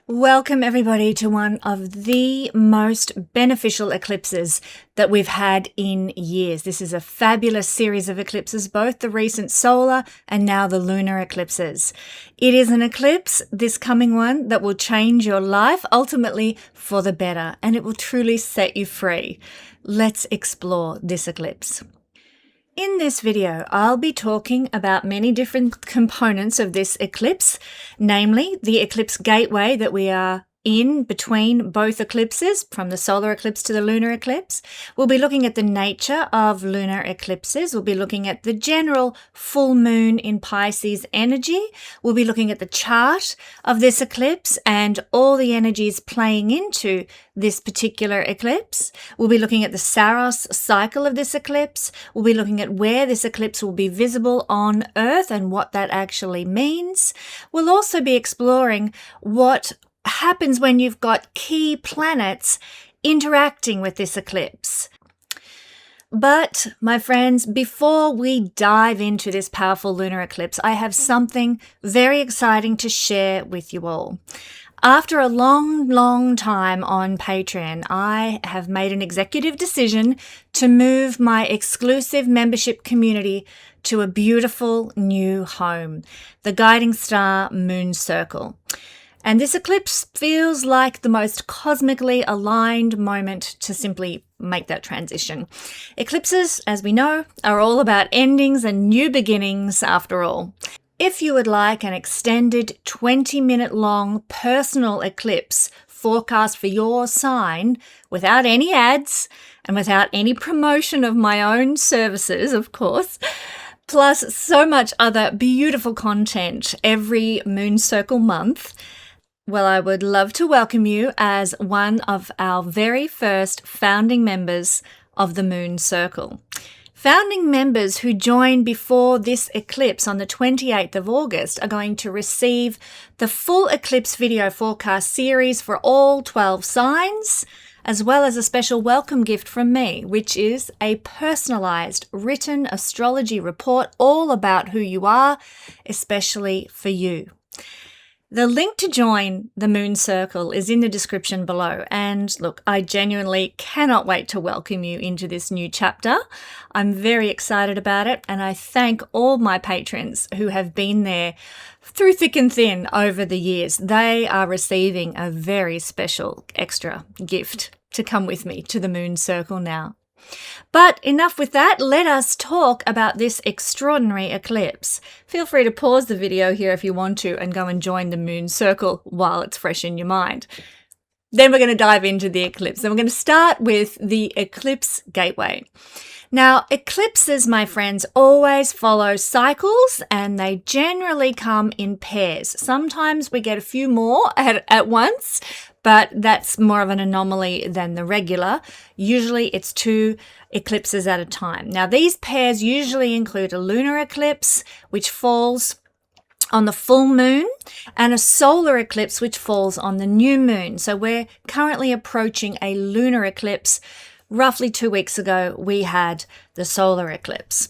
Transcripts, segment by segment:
Welcome everybody to one of the most beneficial eclipses that we've had in years. This is a fabulous series of eclipses, both the recent solar and now the lunar eclipses. It is an eclipse, this coming one, that will change your life, ultimately for the better, and it will truly set you free. Let's explore this eclipse. In this video, I'll be talking about many different components of this eclipse, namely the eclipse gateway that we are in between both eclipses, from the solar eclipse to the lunar eclipse. We'll be looking at the nature of lunar eclipses. We'll be looking at the general full moon in Pisces energy. We'll be looking at the chart of this eclipse and all the energies playing into this particular eclipse. We'll be looking at the Saros cycle of this eclipse. We'll be looking at where this eclipse will be visible on Earth and what that actually means. We'll also be exploring what happens when you've got key planets interacting with this eclipse. But, my friends, before we dive into this powerful lunar eclipse, I have something very exciting to share with you all. After a long time on Patreon, I have made an executive decision to move my exclusive membership community to a beautiful new home, the Guiding Star Moon Circle. And this eclipse feels like the most cosmically aligned moment to simply make that transition. Eclipses, as we know, are all about endings and new beginnings after all. If you would like an extended 20-minute long personal eclipse forecast for your sign without any ads and without any promotion of my own services, of course, plus so much other beautiful content every moon circle month, well, I would love to welcome you as one of our very first founding members of the Moon Circle. Founding members who join before this eclipse on the 28th of August are going to receive the full eclipse video forecast series for all 12 signs, as well as a special welcome gift from me, which is a personalized written astrology report all about who you are, especially for you. The link to join the Moon Circle is in the description below. And look, I genuinely cannot wait to welcome you into this new chapter. I'm very excited about it, and I thank all my patrons who have been there through thick and thin over the years. They are receiving a very special extra gift to come with me to the Moon Circle now. But enough with that, let us talk about this extraordinary eclipse. Feel free to pause the video here if you want to and go and join the Moon Circle while it's fresh in your mind. Then we're going to dive into the eclipse, and we're going to start with the eclipse gateway. Now, eclipses, my friends, always follow cycles, and they generally come in pairs. Sometimes we get a few more at once, but that's more of an anomaly than the regular. Usually it's 2 eclipses at a time. Now, these pairs usually include a lunar eclipse, which falls on the full moon, and a solar eclipse, which falls on the new moon. So we're currently approaching a lunar eclipse. Roughly 2 weeks ago, we had the solar eclipse.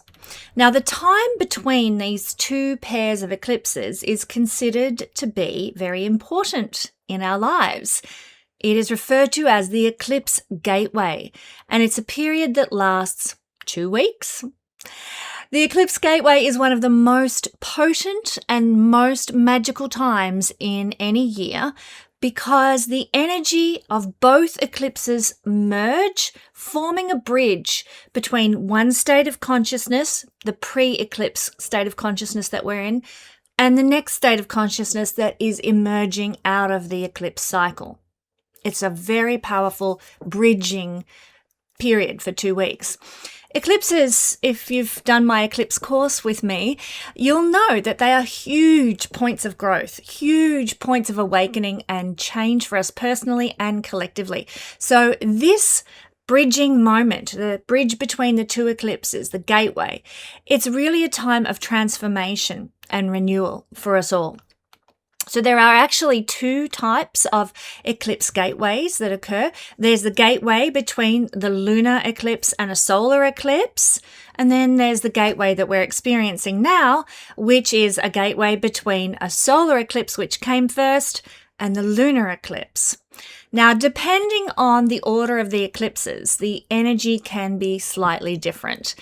Now, the time between these 2 pairs of eclipses is considered to be very important in our lives. It is referred to as the eclipse gateway, and it's a period that lasts 2 weeks. The eclipse gateway is one of the most potent and most magical times in any year, because the energy of both eclipses merge, forming a bridge between one state of consciousness, the pre-eclipse state of consciousness that we're in, and the next state of consciousness that is emerging out of the eclipse cycle. It's a very powerful bridging period for 2 weeks. Eclipses, if you've done my eclipse course with me, you'll know that they are huge points of growth, huge points of awakening and change for us personally and collectively. So this bridging moment, the bridge between the 2 eclipses, the gateway, it's really a time of transformation and renewal for us all. So there are actually 2 types of eclipse gateways that occur. There's the gateway between the lunar eclipse and a solar eclipse. And then there's the gateway that we're experiencing now, which is a gateway between a solar eclipse, which came first, and the lunar eclipse. Now, depending on the order of the eclipses, the energy can be slightly different.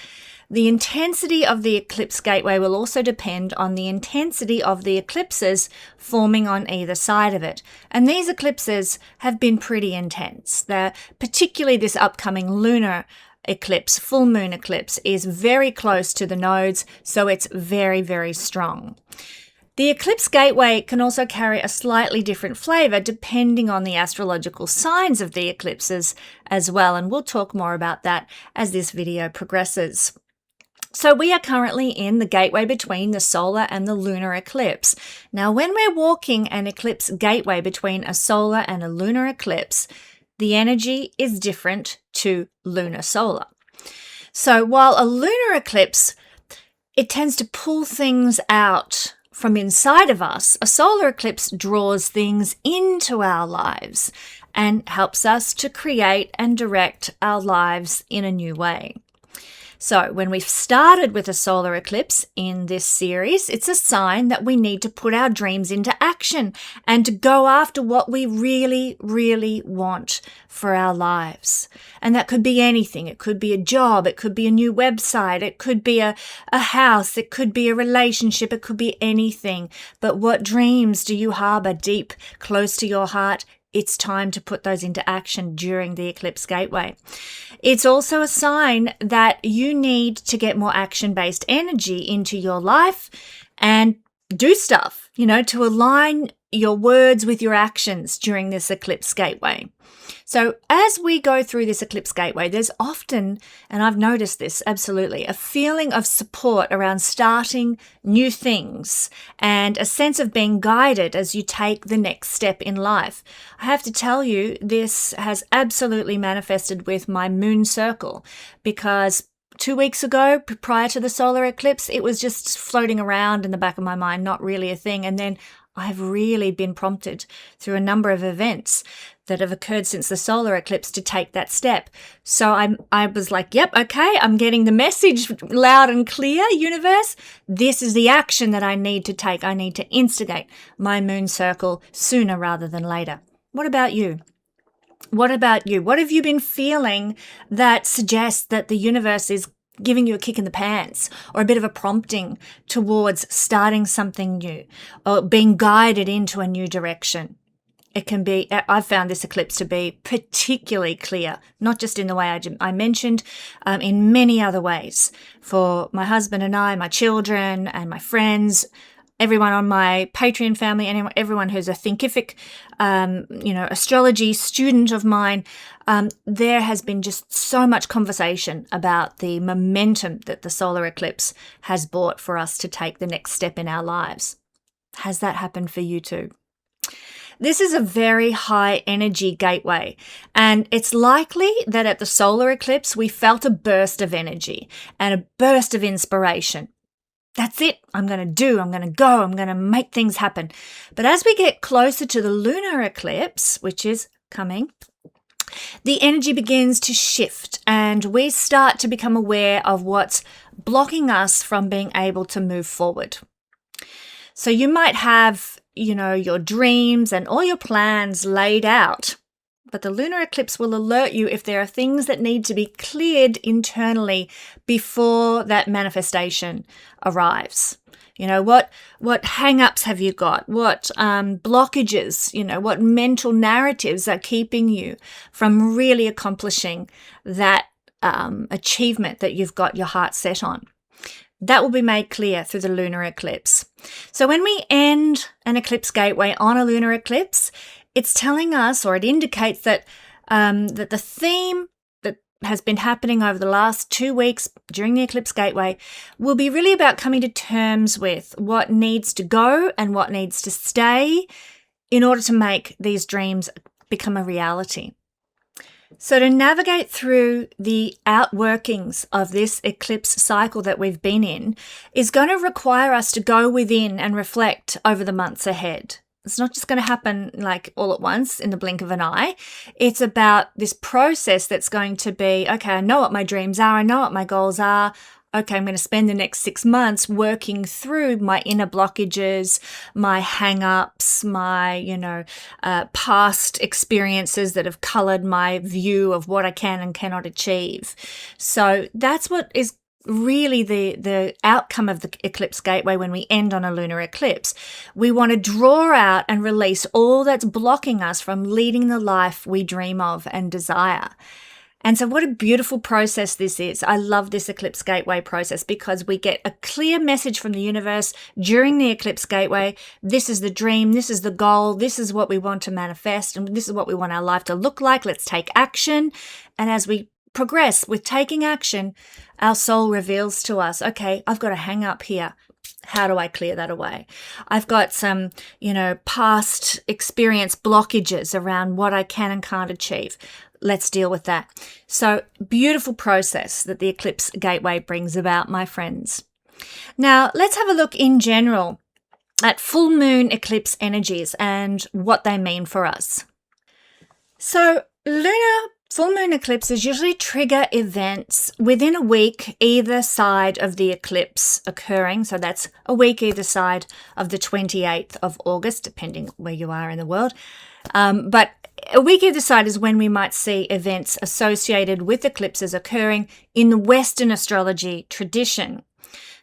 The intensity of the eclipse gateway will also depend on the intensity of the eclipses forming on either side of it. And these eclipses have been pretty intense. They're particularly this upcoming lunar eclipse, full moon eclipse, is very close to the nodes, so it's very, very strong. The eclipse gateway can also carry a slightly different flavor depending on the astrological signs of the eclipses as well, and we'll talk more about that as this video progresses. So we are currently in the gateway between the solar and the lunar eclipse. Now, when we're walking an eclipse gateway between a solar and a lunar eclipse, the energy is different to lunar solar. So while a lunar eclipse, it tends to pull things out from inside of us, a solar eclipse draws things into our lives and helps us to create and direct our lives in a new way. So when we've started with a solar eclipse in this series, it's a sign that we need to put our dreams into action and to go after what we really, really want for our lives. And that could be anything. It could be a job. It could be a new website. It could be a house. It could be a relationship. It could be anything. But what dreams do you harbor deep, close to your heart? It's time to put those into action during the eclipse gateway. It's also a sign that you need to get more action-based energy into your life and do stuff, to align your words with your actions during this eclipse gateway. So as we go through this eclipse gateway, there's often, and I've noticed this absolutely, a feeling of support around starting new things and a sense of being guided as you take the next step in life. I have to tell you, this has absolutely manifested with my moon circle, because 2 weeks ago, prior to the solar eclipse, it was just floating around in the back of my mind, not really a thing. And then I've really been prompted through a number of events that have occurred since the solar eclipse to take that step. So I was like, yep, okay, I'm getting the message loud and clear, universe. This is the action that I need to take. I need to instigate my moon circle sooner rather than later. What about you? What about you? What have you been feeling that suggests that the universe is giving you a kick in the pants or a bit of a prompting towards starting something new or being guided into a new direction? It can be, I've found this eclipse to be particularly clear, not just in the way I mentioned, in many other ways. For my husband and I, my children and my friends, everyone on my Patreon family, and everyone who's a thinkific, astrology student of mine, there has been just so much conversation about the momentum that the solar eclipse has brought for us to take the next step in our lives. Has that happened for you too? This is a very high energy gateway, and it's likely that at the solar eclipse, we felt a burst of energy and a burst of inspiration. That's it. I'm going to go. I'm going to make things happen. But as we get closer to the lunar eclipse, which is coming, the energy begins to shift and we start to become aware of what's blocking us from being able to move forward. So you might have, your dreams and all your plans laid out, but the lunar eclipse will alert you if there are things that need to be cleared internally before that manifestation arrives. What hang-ups have you got? What blockages, what mental narratives are keeping you from really accomplishing that achievement that you've got your heart set on? That will be made clear through the lunar eclipse. So when we end an eclipse gateway on a lunar eclipse, it's telling us, or it indicates that that the theme that has been happening over the last 2 weeks during the eclipse gateway will be really about coming to terms with what needs to go and what needs to stay in order to make these dreams become a reality. So to navigate through the outworkings of this eclipse cycle that we've been in is going to require us to go within and reflect over the months ahead. It's not just going to happen like all at once in the blink of an eye. It's about this process that's going to be, okay, I know what my dreams are. I know what my goals are. okay, I'm going to spend the next 6 months working through my inner blockages, my hang-ups, my, past experiences that have colored my view of what I can and cannot achieve. So that's what is really the outcome of the eclipse gateway when we end on a lunar eclipse. We want to draw out and release all that's blocking us from leading the life we dream of and desire. And so what a beautiful process this is. I love this eclipse gateway process because we get a clear message from the universe during the eclipse gateway. This is the dream. This is the goal. This is what we want to manifest. And this is what we want our life to look like. Let's take action. And as we progress with taking action, our soul reveals to us, okay, I've got a hang up here. How do I clear that away? I've got some, past experience blockages around what I can and can't achieve. Let's deal with that. So beautiful process that the eclipse gateway brings about, my friends. Now, let's have a look in general at full moon eclipse energies and what they mean for us. So lunar full moon eclipses usually trigger events within a week either side of the eclipse occurring. So that's a week either side of the 28th of August, depending where you are in the world. But a week either side is when we might see events associated with eclipses occurring in the Western astrology tradition.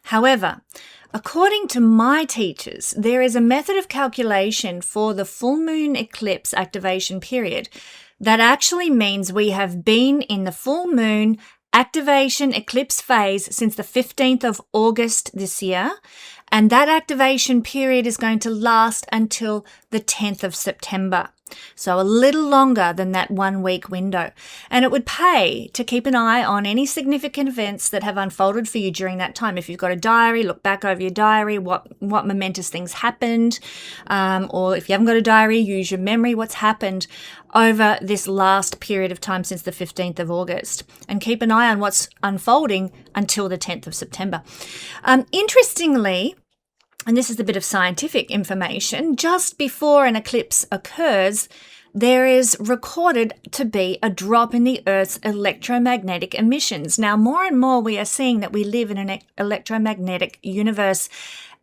However, according to my teachers, there is a method of calculation for the full moon eclipse activation period that actually means we have been in the full moon activation eclipse phase since the 15th of August this year, and that activation period is going to last until the 10th of September. So a little longer than that 1 week window. And it would pay to keep an eye on any significant events that have unfolded for you during that time. If you've got a diary, look back over your diary, what momentous things happened. Or if you haven't got a diary, use your memory, what's happened over this last period of time since the 15th of August. And keep an eye on what's unfolding until the 10th of September. Interestingly, and this is a bit of scientific information, just before an eclipse occurs, there is recorded to be a drop in the Earth's electromagnetic emissions. Now, more and more we are seeing that we live in an electromagnetic universe,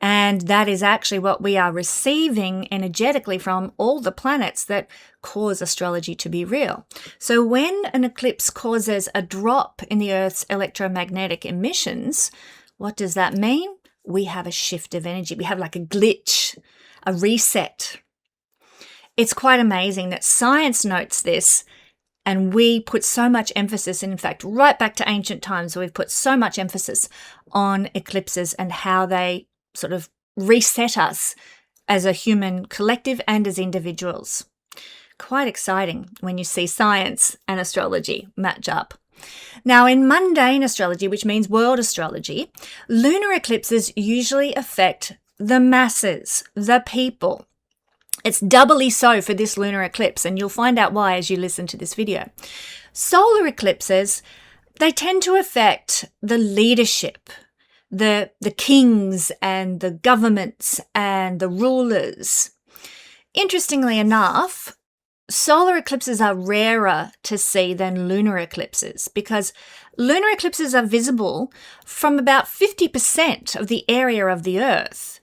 and that is actually what we are receiving energetically from all the planets that cause astrology to be real. So when an eclipse causes a drop in the Earth's electromagnetic emissions, what does that mean? We have a shift of energy. We have like a glitch, a reset. It's quite amazing that science notes this, and we put so much emphasis, and in fact, right back to ancient times, we've put so much emphasis on eclipses and how they sort of reset us as a human collective and as individuals. Quite exciting when you see science and astrology match up. Now, in mundane astrology, which means world astrology, lunar eclipses usually affect the masses, the people. It's doubly so for this lunar eclipse, and you'll find out why as you listen to this video. Solar eclipses, they tend to affect the leadership, the kings and the governments and the rulers. Interestingly enough, solar eclipses are rarer to see than lunar eclipses because lunar eclipses are visible from about 50% of the area of the Earth,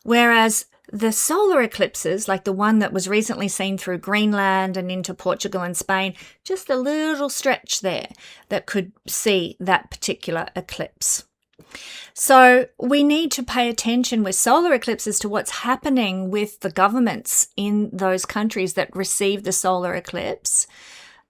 whereas the solar eclipses, like the one that was recently seen through Greenland and into Portugal and Spain, just a little stretch there that could see that particular eclipse. So we need to pay attention with solar eclipses to what's happening with the governments in those countries that receive the solar eclipse.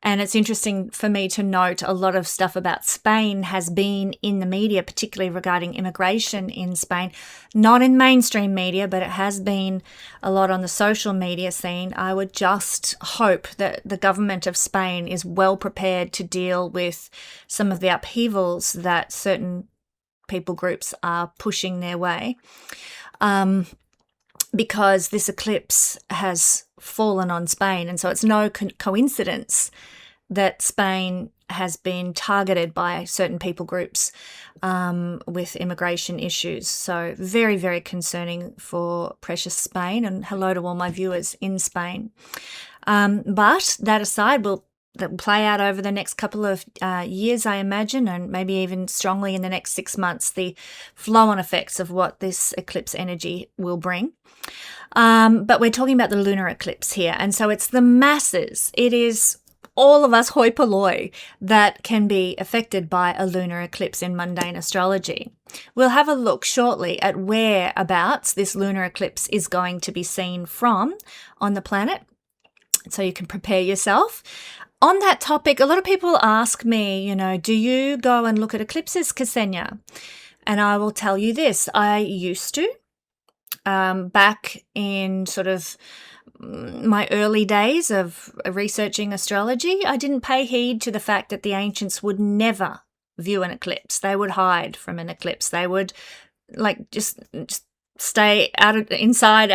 And it's interesting for me to note a lot of stuff about Spain has been in the media, particularly regarding immigration in Spain. Not in mainstream media, but it has been a lot on the social media scene. I would just hope that the government of Spain is well prepared to deal with some of the upheavals that certain people groups are pushing their way. Because this eclipse has fallen on Spain. And so it's no coincidence that Spain has been targeted by certain people groups with immigration issues. So very, very concerning for precious Spain. And hello to all my viewers in Spain. But that aside, we'll that will play out over the next couple of years, I imagine, and maybe even strongly in the next 6 months, the flow-on effects of what this eclipse energy will bring. But we're talking about the lunar eclipse here, and so it's the masses. It is all of us hoi polloi that can be affected by a lunar eclipse in mundane astrology. We'll have a look shortly at whereabouts this lunar eclipse is going to be seen from on the planet, so you can prepare yourself. On that topic, a lot of people ask me, do you go and look at eclipses, Ksenia? And I will tell you this, I used to. Back in sort of my early days of researching astrology, I didn't pay heed to the fact that the ancients would never view an eclipse. They would hide from an eclipse. They would just stay inside,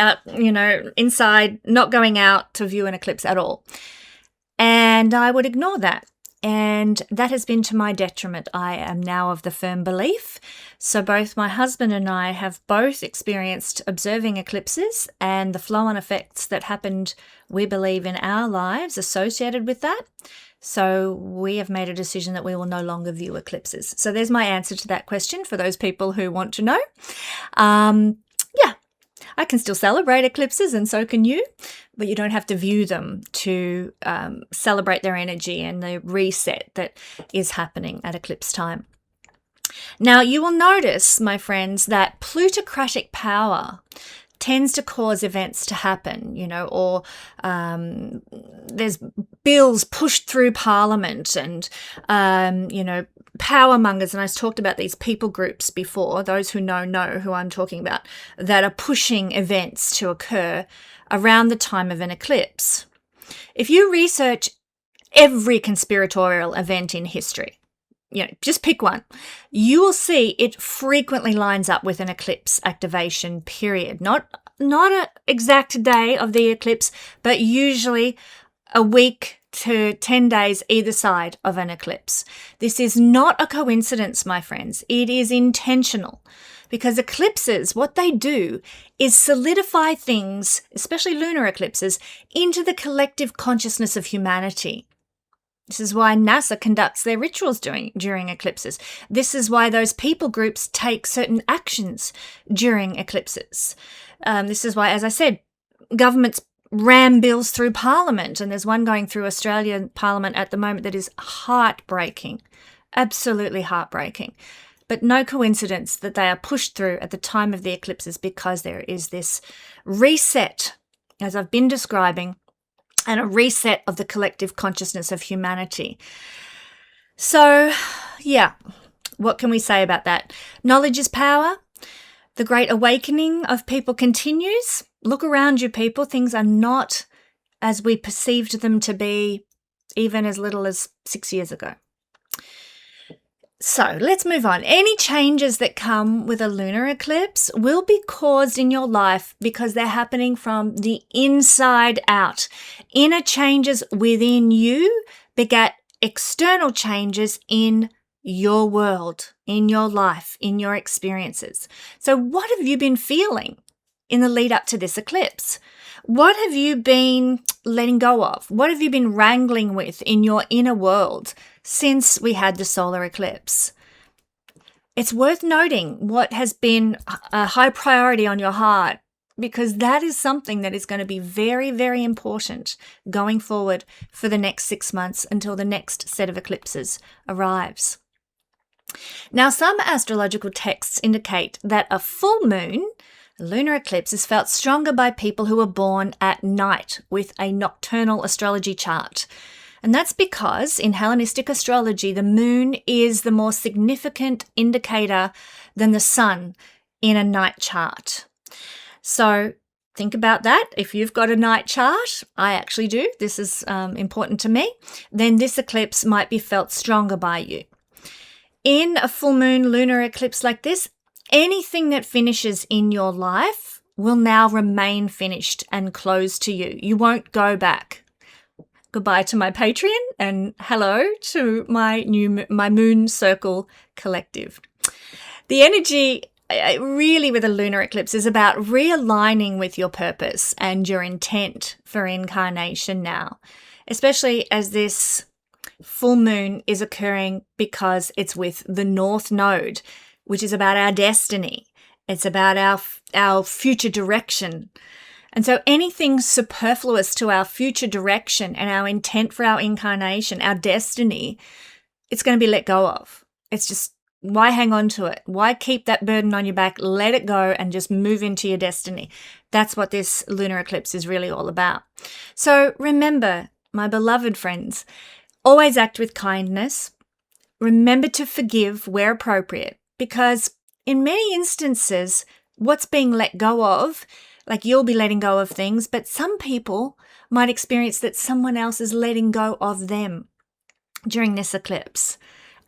not going out to view an eclipse at all. And I would ignore that. And that has been to my detriment. I am now of the firm belief. So both my husband and I have both experienced observing eclipses and the flow-on effects that happened, we believe, in our lives associated with that. So we have made a decision that we will no longer view eclipses. So there's my answer to that question for those people who want to know. I can still celebrate eclipses, and so can you, but you don't have to view them to celebrate their energy and the reset that is happening at eclipse time. Now, you will notice, my friends, that plutocratic power tends to cause events to happen, or there's bills pushed through Parliament and, power mongers. And I've talked about these people groups before, those who know who I'm talking about, that are pushing events to occur around the time of an eclipse. If you research every conspiratorial event in history, just pick one, you will see it frequently lines up with an eclipse activation period. Not an exact day of the eclipse, but usually a week to 10 days either side of an eclipse. This is not a coincidence, my friends. It is intentional, because eclipses, what they do is solidify things, especially lunar eclipses, into the collective consciousness of humanity. This is why NASA conducts their rituals during eclipses. This is why those people groups take certain actions during eclipses. This is why, as I said, governments ram bills through Parliament, and there's one going through Australian Parliament at the moment that is heartbreaking, absolutely heartbreaking. But no coincidence that they are pushed through at the time of the eclipses, because there is this reset, as I've been describing, and a reset of the collective consciousness of humanity. So, what can we say about that? Knowledge is power. The great awakening of people continues. Look around you, people. Things are not as we perceived them to be even as little as 6 years ago. So let's move on. Any changes that come with a lunar eclipse will be caused in your life because they're happening from the inside out. Inner changes within you beget external changes in your world, in your life, in your experiences. So what have you been feeling in the lead up to this eclipse? What have you been letting go of? What have you been wrangling with in your inner world since we had the solar eclipse? It's worth noting what has been a high priority on your heart, because that is something that is going to be very, very important going forward for the next 6 months until the next set of eclipses arrives. Now, some astrological texts indicate that a full moon, lunar eclipse, is felt stronger by people who are born at night with a nocturnal astrology chart. And that's because in Hellenistic astrology, the moon is the more significant indicator than the sun in a night chart. So think about that. If you've got a night chart, I actually do, this is important to me, then this eclipse might be felt stronger by you. In a full moon lunar eclipse like this, anything that finishes in your life will now remain finished and closed to you. You won't go back. Goodbye to my Patreon and hello to my Moon Circle collective. The energy really with a lunar eclipse is about realigning with your purpose and your intent for incarnation now, especially as this full moon is occurring because it's with the North Node, which is about our destiny. It's about our future direction. And so anything superfluous to our future direction and our intent for our incarnation, our destiny, it's going to be let go of. It's just, why hang on to it? Why keep that burden on your back? Let it go and just move into your destiny. That's what this lunar eclipse is really all about. So remember, my beloved friends, always act with kindness. Remember to forgive where appropriate, because in many instances, what's being let go of, like you'll be letting go of things, but some people might experience that someone else is letting go of them during this eclipse.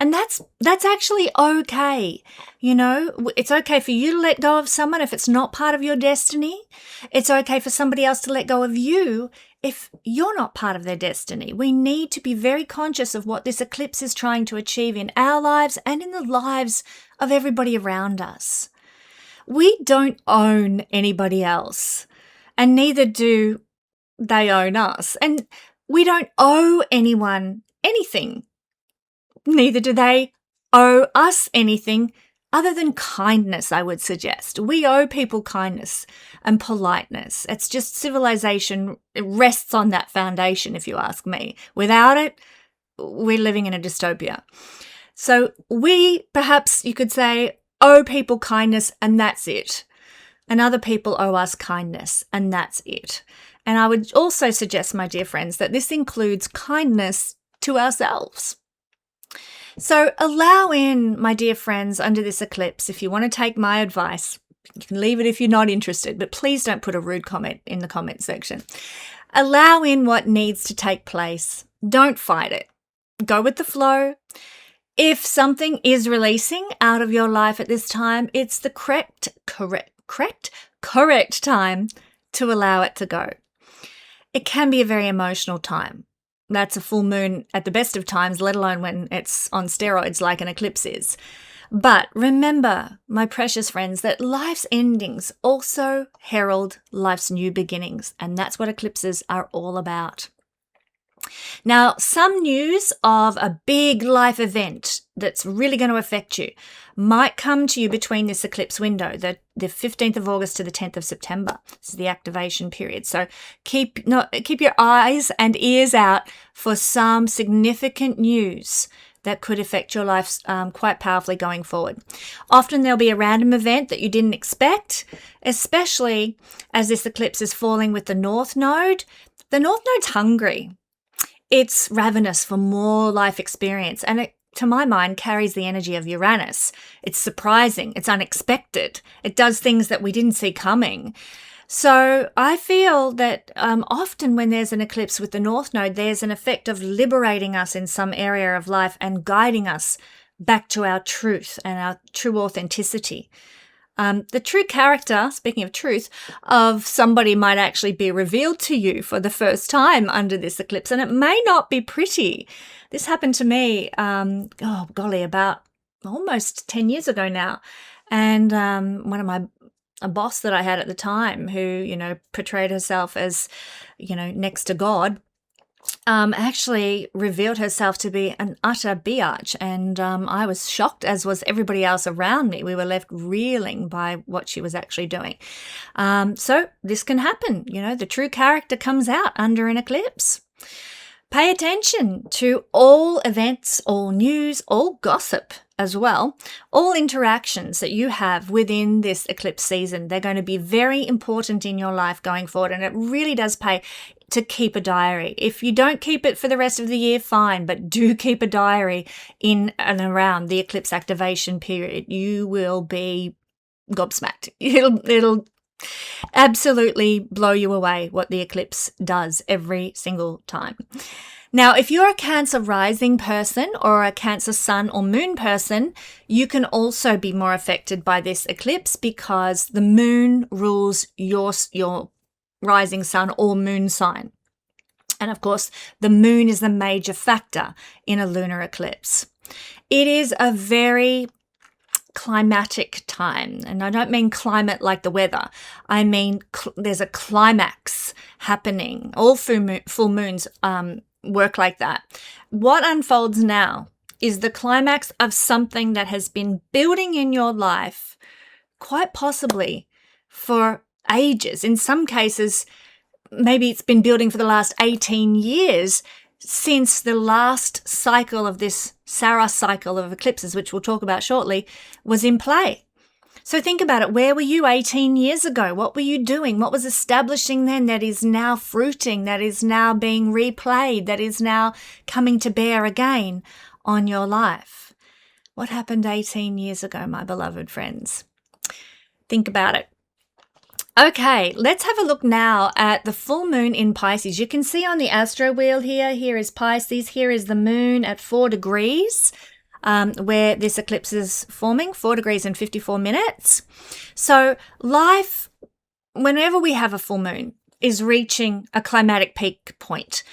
And that's actually okay. You know, it's okay for you to let go of someone if it's not part of your destiny. It's okay for somebody else to let go of you if you're not part of their destiny. We need to be very conscious of what this eclipse is trying to achieve in our lives and in the lives of everybody around us. We don't own anybody else, and neither do they own us. And we don't owe anyone anything. Neither do they owe us anything other than kindness, I would suggest. We owe people kindness and politeness. It's just civilization. It rests on that foundation, if you ask me. Without it, we're living in a dystopia. So we, perhaps you could say, owe people kindness and that's it. And other people owe us kindness and that's it. And I would also suggest, my dear friends, that this includes kindness to ourselves. So allow in, my dear friends, under this eclipse, if you want to take my advice, you can leave it if you're not interested, but please don't put a rude comment in the comment section. Allow in what needs to take place. Don't fight it. Go with the flow. If something is releasing out of your life at this time, it's the correct time to allow it to go. It can be a very emotional time. That's a full moon at the best of times, let alone when it's on steroids like an eclipse is. But remember, my precious friends, that life's endings also herald life's new beginnings, and that's what eclipses are all about. Now, some news of a big life event that's really going to affect you might come to you between this eclipse window, the 15th of August to the 10th of September. This is the activation period. So keep your eyes and ears out for some significant news that could affect your life quite powerfully going forward. Often there'll be a random event that you didn't expect, especially as this eclipse is falling with the North Node. The North Node's hungry. It's ravenous for more life experience, and it, to my mind, carries the energy of Uranus. It's surprising, it's unexpected, it does things that we didn't see coming. So I feel that often when there's an eclipse with the North Node, there's an effect of liberating us in some area of life and guiding us back to our truth and our true authenticity. The true character, speaking of truth, of somebody might actually be revealed to you for the first time under this eclipse, and it may not be pretty. This happened to me, about almost 10 years ago now. And a boss that I had at the time who, portrayed herself as, next to God, actually revealed herself to be an utter biatch, and I was shocked, as was everybody else around me. We were left reeling by what she was actually doing. So this can happen. The true character comes out under an eclipse. Pay attention to all events, all news, all gossip as well, all interactions that you have within this eclipse season. They're going to be very important in your life going forward, and it really does pay to keep a diary. If you don't keep it for the rest of the year, fine, but do keep a diary in and around the eclipse activation period. You will be gobsmacked. It'll absolutely blow you away what the eclipse does every single time. Now, if you're a Cancer rising person or a Cancer sun or moon person, you can also be more affected by this eclipse because the moon rules your rising sun or moon sign. And of course, the moon is the major factor in a lunar eclipse. It is a very climatic time. And I don't mean climate like the weather. I mean there's a climax happening. All full moons work like that. What unfolds now is the climax of something that has been building in your life, quite possibly for ages. In some cases, maybe it's been building for the last 18 years since the last cycle of this Saros cycle of eclipses, which we'll talk about shortly, was in play. So think about it. Where were you 18 years ago? What were you doing? What was establishing then that is now fruiting, that is now being replayed, that is now coming to bear again on your life? What happened 18 years ago, my beloved friends? Think about it. Okay, let's have a look now at the full moon in Pisces. You can see on the astro wheel here is Pisces, here is the moon at 4 degrees, where this eclipse is forming, 4 degrees and 54 minutes. So life, whenever we have a full moon, is reaching a climatic peak point.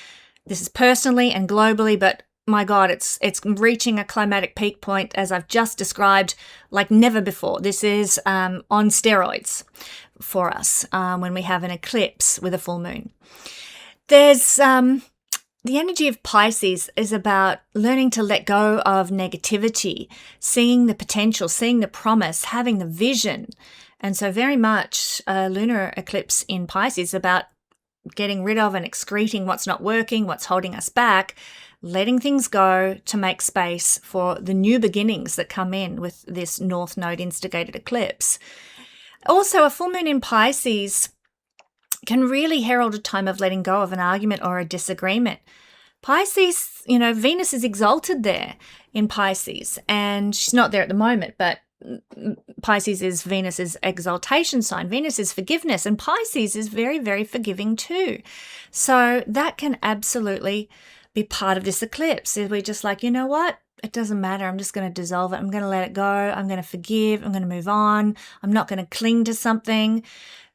This is personally and globally, but my God, it's reaching a climatic peak point, as I've just described, like never before. This is on steroids for us when we have an eclipse with a full moon. There's the energy of Pisces is about learning to let go of negativity, seeing the potential, seeing the promise, having the vision. And so very much a lunar eclipse in Pisces is about getting rid of and excreting what's not working, what's holding us back, letting things go to make space for the new beginnings that come in with this North Node instigated eclipse. Also, a full moon in Pisces can really herald a time of letting go of an argument or a disagreement. Pisces, Venus is exalted there in Pisces, and she's not there at the moment, but Pisces is Venus's exaltation sign. Venus is forgiveness, and Pisces is very, very forgiving too. So that can absolutely be part of this eclipse. We're just like, you know what? It doesn't matter. I'm just going to dissolve it. I'm going to let it go. I'm going to forgive. I'm going to move on. I'm not going to cling to something.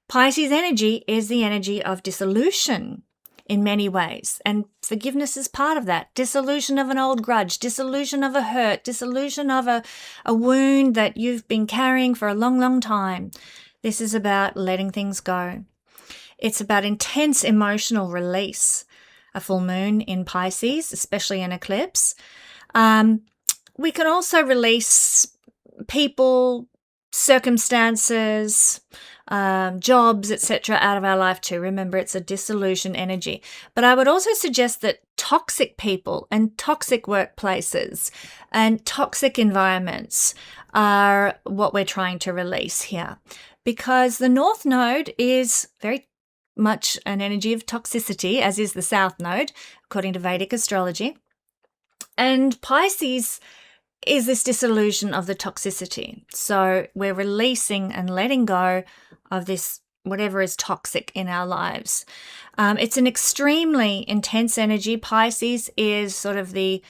Pisces energy is the energy of dissolution in many ways. And forgiveness is part of that. Dissolution of an old grudge, dissolution of a hurt, dissolution of a wound that you've been carrying for a long, long time. This is about letting things go. It's about intense emotional release. A full moon in Pisces, especially an eclipse. We can also release people, circumstances, jobs, etc. out of our life too. Remember, it's a dissolution energy. But I would also suggest that toxic people and toxic workplaces and toxic environments are what we're trying to release here, because the North Node is very much an energy of toxicity, as is the South Node, according to Vedic astrology. And Pisces is this dissolution of the toxicity. So we're releasing and letting go of this, whatever is toxic in our lives. It's an extremely intense energy. Pisces is sort of the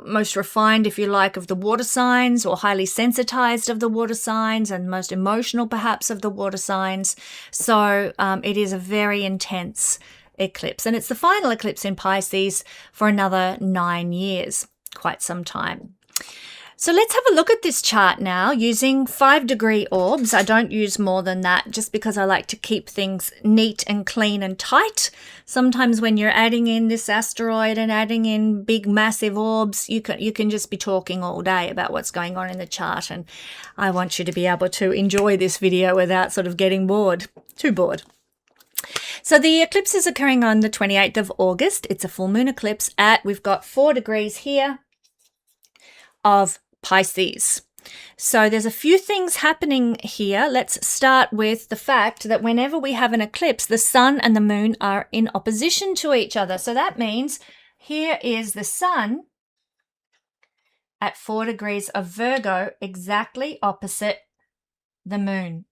most refined, if you like, of the water signs, or highly sensitized of the water signs, and most emotional perhaps of the water signs. So it is a very intense eclipse, and it's the final eclipse in Pisces for another 9 years, quite some time. So let's have a look at this chart now using 5-degree orbs. I don't use more than that just because I like to keep things neat and clean and tight. Sometimes when you're adding in this asteroid and adding in big massive orbs, you can just be talking all day about what's going on in the chart, and I want you to be able to enjoy this video without sort of getting too bored. So the eclipse is occurring on the 28th of August. It's a full moon eclipse we've got 4 degrees here of Pisces. So there's a few things happening here. Let's start with the fact that whenever we have an eclipse, the sun and the moon are in opposition to each other. So that means here is the sun at 4 degrees of Virgo, exactly opposite the moon.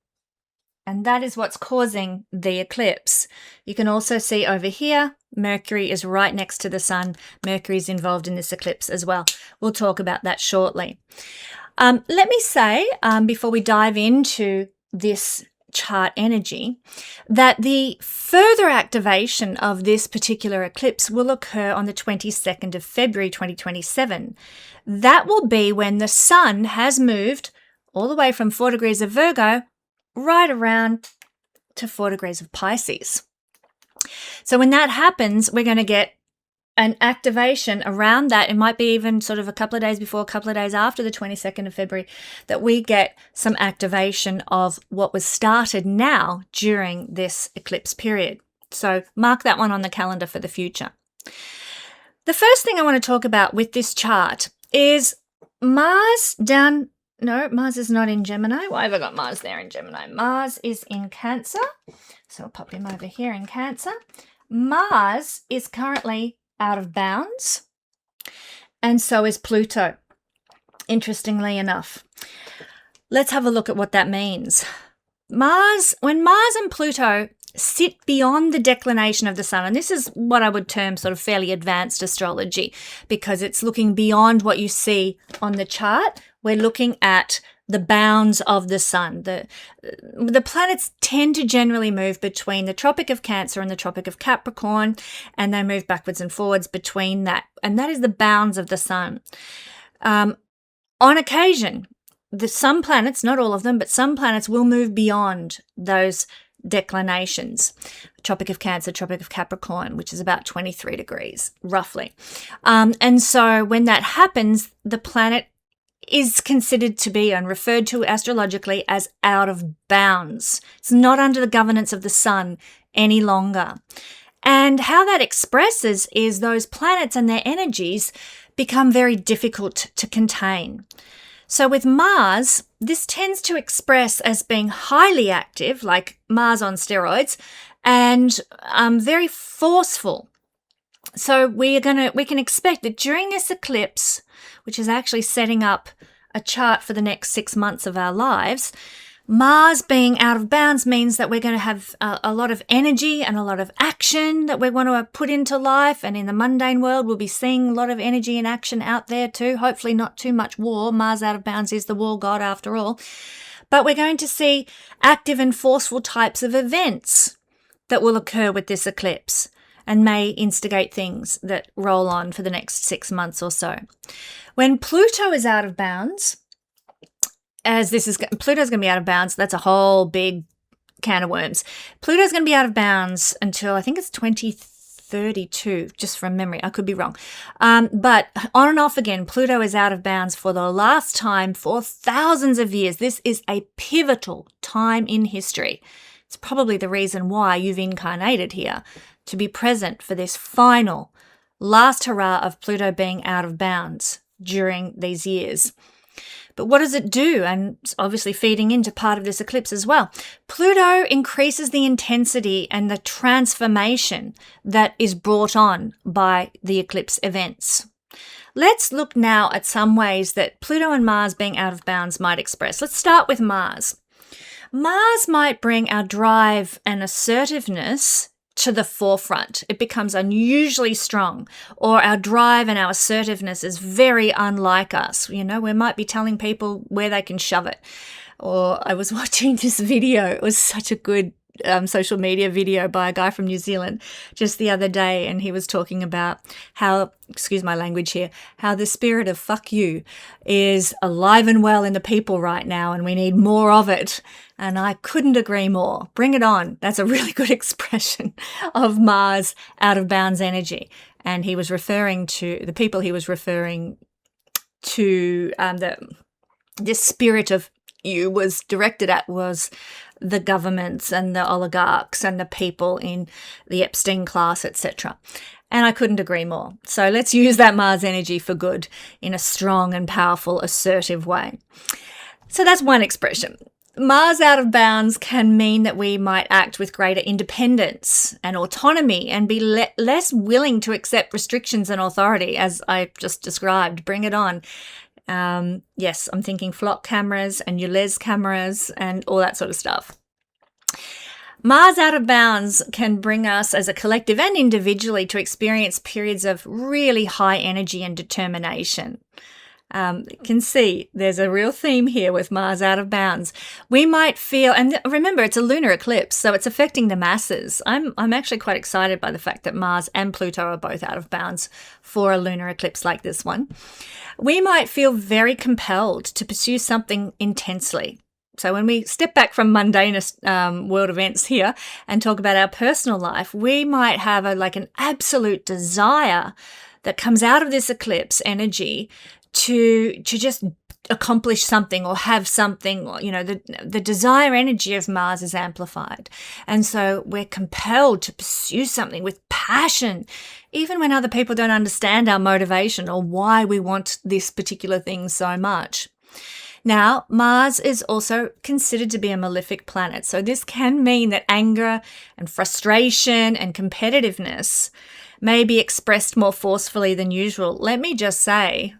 And that is what's causing the eclipse. You can also see over here, Mercury is right next to the sun. Mercury is involved in this eclipse as well. We'll talk about that shortly. Let me say, before we dive into this chart energy that the further activation of this particular eclipse will occur on the 22nd of February 2027. That will be when the sun has moved all the way from 4 degrees of Virgo right around to 4 degrees of Pisces. So when that happens, we're going to get an activation around that. It might be even sort of a couple of days before, a couple of days after the 22nd of February, that we get some activation of what was started now during this eclipse period. So mark that one on the calendar for the future. The first thing I want to talk about with this chart is Mars down. No, Mars is not in Gemini. Why have I got Mars there in Gemini? Mars is in Cancer. So I'll pop him over here in Cancer. Mars is currently out of bounds, and so is Pluto, interestingly enough. Let's have a look at what that means. When Mars and Pluto sit beyond the declination of the sun, and this is what I would term sort of fairly advanced astrology, because it's looking beyond what you see on the chart. We're looking at the bounds of the sun. The planets tend to generally move between the Tropic of Cancer and the Tropic of Capricorn, and they move backwards and forwards between that. And that is the bounds of the sun. On occasion, some planets, not all of them, but some planets will move beyond those declinations. Tropic of Cancer, Tropic of Capricorn, which is about 23 degrees, roughly. And so when that happens, the planet is considered to be and referred to astrologically as out of bounds. It's not under the governance of the sun any longer. And how that expresses is those planets and their energies become very difficult to contain. So with Mars, this tends to express as being highly active, like Mars on steroids, and very forceful. So we can expect that during this eclipse, which is actually setting up a chart for the next 6 months of our lives, Mars being out of bounds means that we're going to have a lot of energy and a lot of action that we want to put into life. And in the mundane world, we'll be seeing a lot of energy and action out there too. Hopefully not too much war. Mars out of bounds is the war god after all. But we're going to see active and forceful types of events that will occur with this eclipse and may instigate things that roll on for the next 6 months or so. When Pluto is out of bounds, Pluto's going to be out of bounds. That's a whole big can of worms. Pluto's going to be out of bounds until I think it's 2032, just from memory. I could be wrong. But on and off again, Pluto is out of bounds for the last time for thousands of years. This is a pivotal time in history. It's probably the reason why you've incarnated here, to be present for this final, last hurrah of Pluto being out of bounds during these years. But what does it do? And it's obviously feeding into part of this eclipse as well. Pluto increases the intensity and the transformation that is brought on by the eclipse events. Let's look now at some ways that Pluto and Mars being out of bounds might express. Let's start with Mars. Mars might bring our drive and assertiveness to the forefront. It becomes unusually strong, or our drive and our assertiveness is very unlike us. We might be telling people where they can shove it. Or I was watching this video. It was such a good social media video by a guy from New Zealand just the other day, and he was talking about how, excuse my language here, how the spirit of fuck you is alive and well in the people right now, and we need more of it. And I couldn't agree more. Bring it on. That's a really good expression of Mars out of bounds energy. And he was referring to the people he was referring to, this spirit of you was directed at was the governments and the oligarchs and the people in the Epstein class, etc. And I couldn't agree more. So let's use that Mars energy for good in a strong and powerful, assertive way. So that's one expression. Mars out of bounds can mean that we might act with greater independence and autonomy and be less willing to accept restrictions and authority, as I just described. Bring it on. Yes, I'm thinking flock cameras and ULEZ cameras and all that sort of stuff. Mars out of bounds can bring us as a collective and individually to experience periods of really high energy and determination. You can see there's a real theme here with Mars out of bounds. We might feel, and remember, it's a lunar eclipse, so it's affecting the masses. I'm actually quite excited by the fact that Mars and Pluto are both out of bounds for a lunar eclipse like this one. We might feel very compelled to pursue something intensely. So when we step back from mundane world events here and talk about our personal life, we might have an absolute desire that comes out of this eclipse energy to just accomplish something or have something. Or, the desire energy of Mars is amplified. And so we're compelled to pursue something with passion, even when other people don't understand our motivation or why we want this particular thing so much. Now, Mars is also considered to be a malefic planet. So this can mean that anger and frustration and competitiveness may be expressed more forcefully than usual. Let me just say,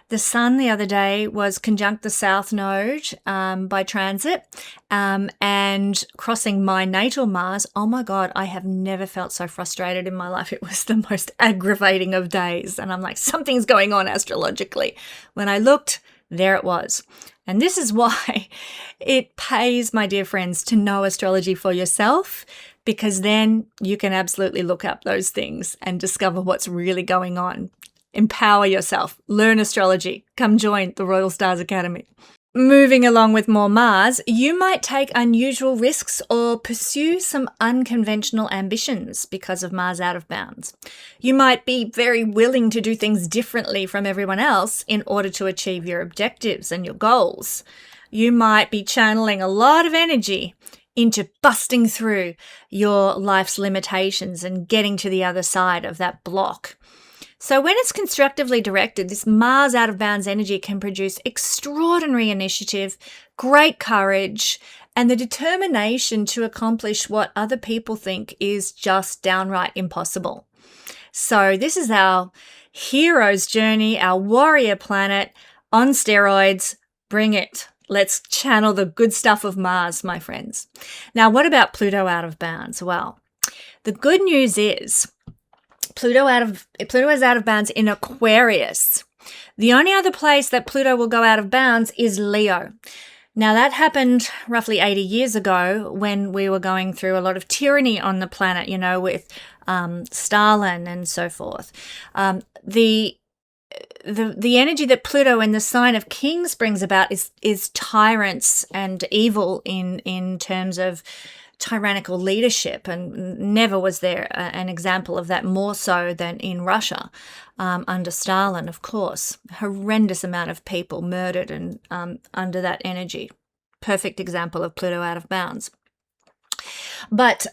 the Sun the other day was conjunct the South Node by transit and crossing my natal Mars. Oh my God, I have never felt so frustrated in my life. It was the most aggravating of days. And I'm like, something's going on astrologically. When I looked, there it was. And this is why it pays, my dear friends, to know astrology for yourself, because then you can absolutely look up those things and discover what's really going on. Empower yourself. Learn astrology. Come join the Royal Stars Academy. Moving along with more Mars, you might take unusual risks or pursue some unconventional ambitions because of Mars out of bounds. You might be very willing to do things differently from everyone else in order to achieve your objectives and your goals. You might be channeling a lot of energy into busting through your life's limitations and getting to the other side of that block. So when it's constructively directed, this Mars out of bounds energy can produce extraordinary initiative, great courage, and the determination to accomplish what other people think is just downright impossible. So this is our hero's journey, our warrior planet on steroids. Bring it. Let's channel the good stuff of Mars, my friends. Now, what about Pluto out of bounds? Well, the good news is Pluto is out of bounds in Aquarius. The only other place that Pluto will go out of bounds is Leo. Now, that happened roughly 80 years ago when we were going through a lot of tyranny on the planet, with Stalin and so forth. The energy that Pluto in the sign of Kings brings about is tyrants and evil in terms of tyrannical leadership, and never was there an example of that more so than in Russia under Stalin, of course. Horrendous amount of people murdered and under that energy. Perfect example of Pluto out of bounds. But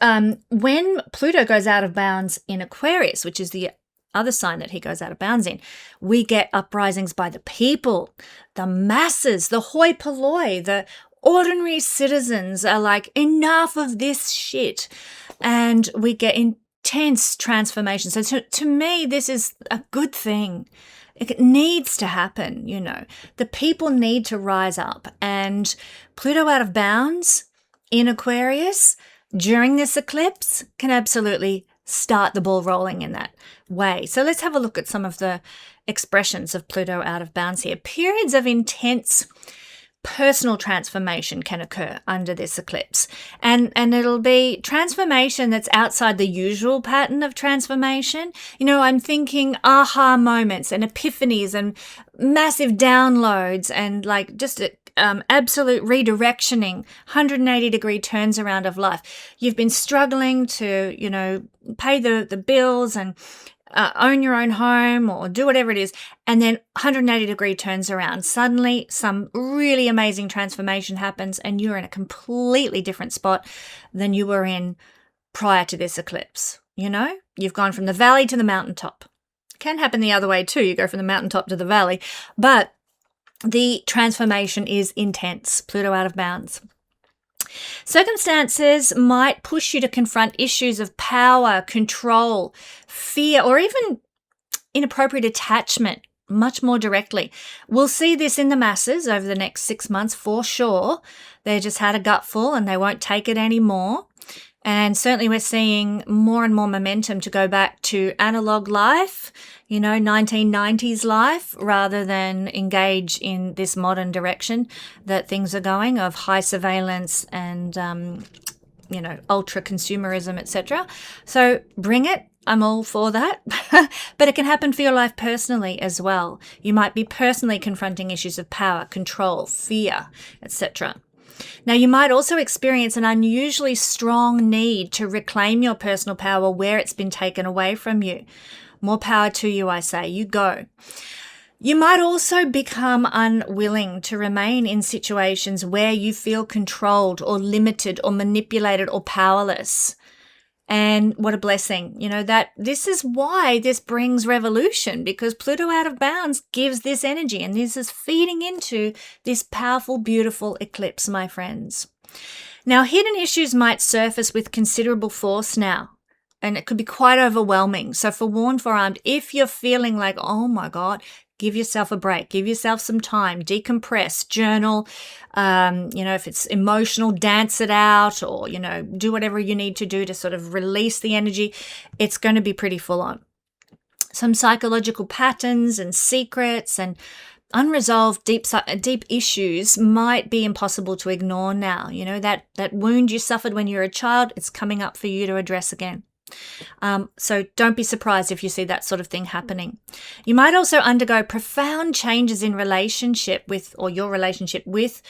when Pluto goes out of bounds in Aquarius, which is the other sign that he goes out of bounds in, we get uprisings by the people, the masses, the hoi polloi, the ordinary citizens are like, enough of this shit. And we get intense transformation. So to me, this is a good thing. It needs to happen, The people need to rise up. And Pluto out of bounds in Aquarius during this eclipse can absolutely start the ball rolling in that way. So let's have a look at some of the expressions of Pluto out of bounds here. Periods of intense personal transformation can occur under this eclipse. And it'll be transformation that's outside the usual pattern of transformation. I'm thinking aha moments and epiphanies and massive downloads and just absolute redirectioning, 180-degree turns around of life. You've been struggling to, pay the bills and own your own home or do whatever it is, and then 180-degree turns around. Suddenly, some really amazing transformation happens and you're in a completely different spot than you were in prior to this eclipse. You've gone from the valley to the mountaintop. It can happen the other way too. You go from the mountaintop to the valley, but the transformation is intense. Pluto out of bounds. Circumstances might push you to confront issues of power, control, fear, or even inappropriate attachment much more directly. We'll see this in the masses over the next 6 months for sure. They just had a gutful and they won't take it anymore. And certainly we're seeing more and more momentum to go back to analog life, 1990s life, rather than engage in this modern direction that things are going of high surveillance and, ultra consumerism, etc. So bring it. I'm all for that. But it can happen for your life personally as well. You might be personally confronting issues of power, control, fear, etc. Now, you might also experience an unusually strong need to reclaim your personal power where it's been taken away from you. More power to you, I say. You go. You might also become unwilling to remain in situations where you feel controlled or limited or manipulated or powerless. And what a blessing, that this is why this brings revolution, because Pluto out of bounds gives this energy, and this is feeding into this powerful, beautiful eclipse, my friends. Now, hidden issues might surface with considerable force now, and it could be quite overwhelming. So forewarned, forearmed, if you're feeling like, oh my God, give yourself a break, give yourself some time, decompress, journal, if it's emotional, dance it out, or, do whatever you need to do to sort of release the energy. It's going to be pretty full on. Some psychological patterns and secrets and unresolved deep issues might be impossible to ignore now. That wound you suffered when you were a child, it's coming up for you to address again. So don't be surprised if you see that sort of thing happening. You might also undergo profound changes in your relationship with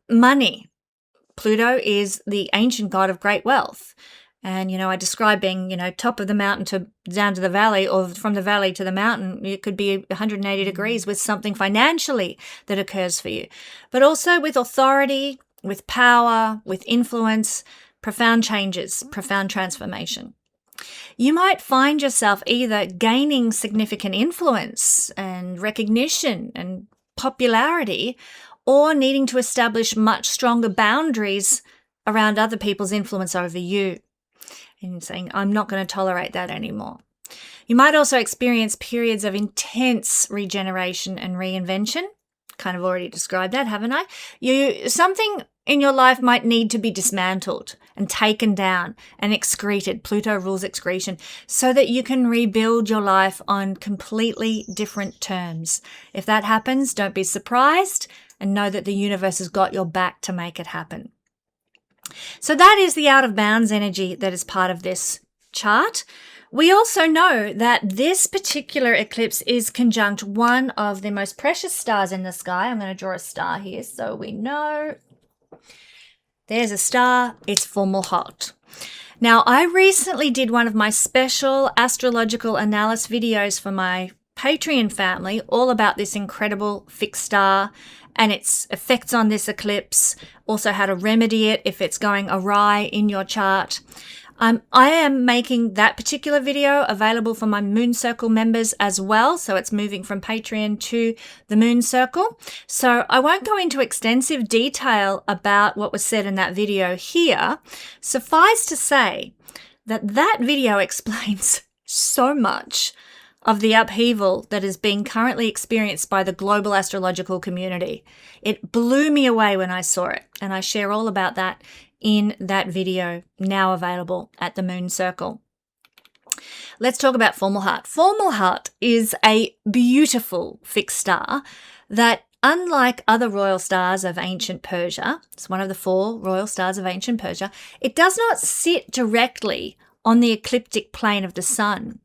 money. Pluto is the ancient god of great wealth. And, I describe being, top of the mountain to down to the valley, or from the valley to the mountain. It could be 180 degrees with something financially that occurs for you, but also with authority, with power, with influence, profound changes, profound transformation. You might find yourself either gaining significant influence and recognition and popularity, or needing to establish much stronger boundaries around other people's influence over you, and saying, I'm not going to tolerate that anymore. You might also experience periods of intense regeneration and reinvention. Kind of already described that, haven't I? Something in your life might need to be dismantled and taken down and excreted. Pluto rules excretion, so that you can rebuild your life on completely different terms. If that happens, don't be surprised, and know that the universe has got your back to make it happen. So that is the out of bounds energy that is part of this chart. We also know that this particular eclipse is conjunct one of the most precious stars in the sky. I'm going to draw a star here so we know. There's a star. It's Fomalhaut. Now, I recently did one of my special astrological analysis videos for my Patreon family, all about this incredible fixed star and its effects on this eclipse, also how to remedy it if it's going awry in your chart. I am making that particular video available for my Moon Circle members as well. So it's moving from Patreon to the Moon Circle. So I won't go into extensive detail about what was said in that video here. Suffice to say that that video explains so much of the upheaval that is being currently experienced by the global astrological community. It blew me away when I saw it, and I share all about that in that video, now available at the Moon Circle. Let's talk about Fomalhaut. Fomalhaut is a beautiful fixed star that, unlike other royal stars of ancient Persia, it's one of the 4 royal stars of ancient Persia, it does not sit directly on the ecliptic plane of the sun.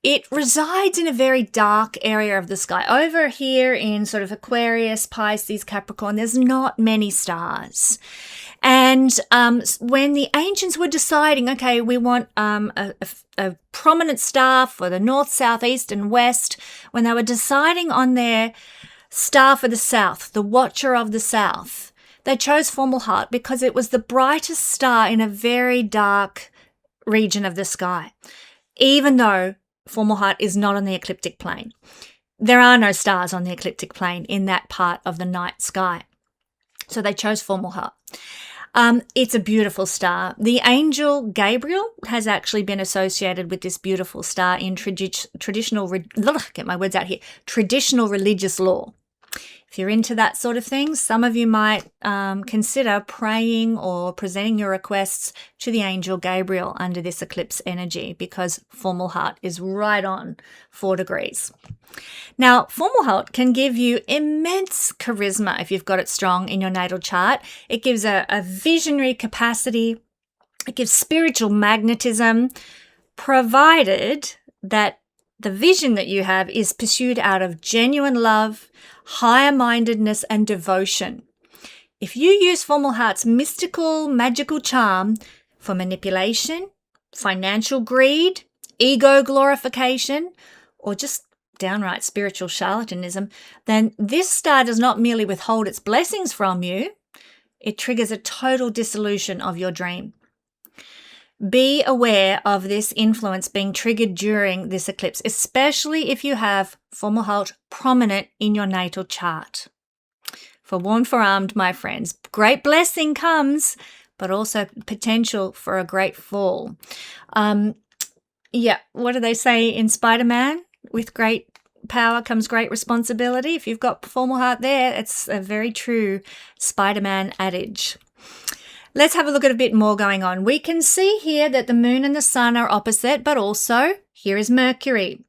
It resides in a very dark area of the sky. Over here in sort of Aquarius, Pisces, Capricorn, there's not many stars. And when the ancients were deciding, okay, we want a prominent star for the north, south, east, and west, when they were deciding on their star for the south, the watcher of the south, they chose Fomalhaut because it was the brightest star in a very dark region of the sky, even though Fomalhaut is not on the ecliptic plane. There are no stars on the ecliptic plane in that part of the night sky. So they chose Fomalhaut. It's a beautiful star. The angel Gabriel has actually been associated with this beautiful star in traditional religious law. If you're into that sort of thing, some of you might consider praying or presenting your requests to the angel Gabriel under this eclipse energy, because Fomalhaut is right on 4 degrees. Now, Fomalhaut can give you immense charisma if you've got it strong in your natal chart. It gives a visionary capacity. It gives spiritual magnetism, provided that the vision that you have is pursued out of genuine love, higher-mindedness, and devotion. If you use Fomalhaut's mystical, magical charm for manipulation, financial greed, ego glorification, or just downright spiritual charlatanism, then this star does not merely withhold its blessings from you, it triggers a total dissolution of your dream. Be aware of this influence being triggered during this eclipse, especially if you have Fomalhaut prominent in your natal chart. Forewarned, forearmed, my friends. Great blessing comes, but also potential for a great fall. What do they say in Spider-Man? With great power comes great responsibility. If you've got Fomalhaut there, it's a very true Spider-Man adage. Let's have a look at a bit more going on. We can see here that the moon and the sun are opposite, but also here is Mercury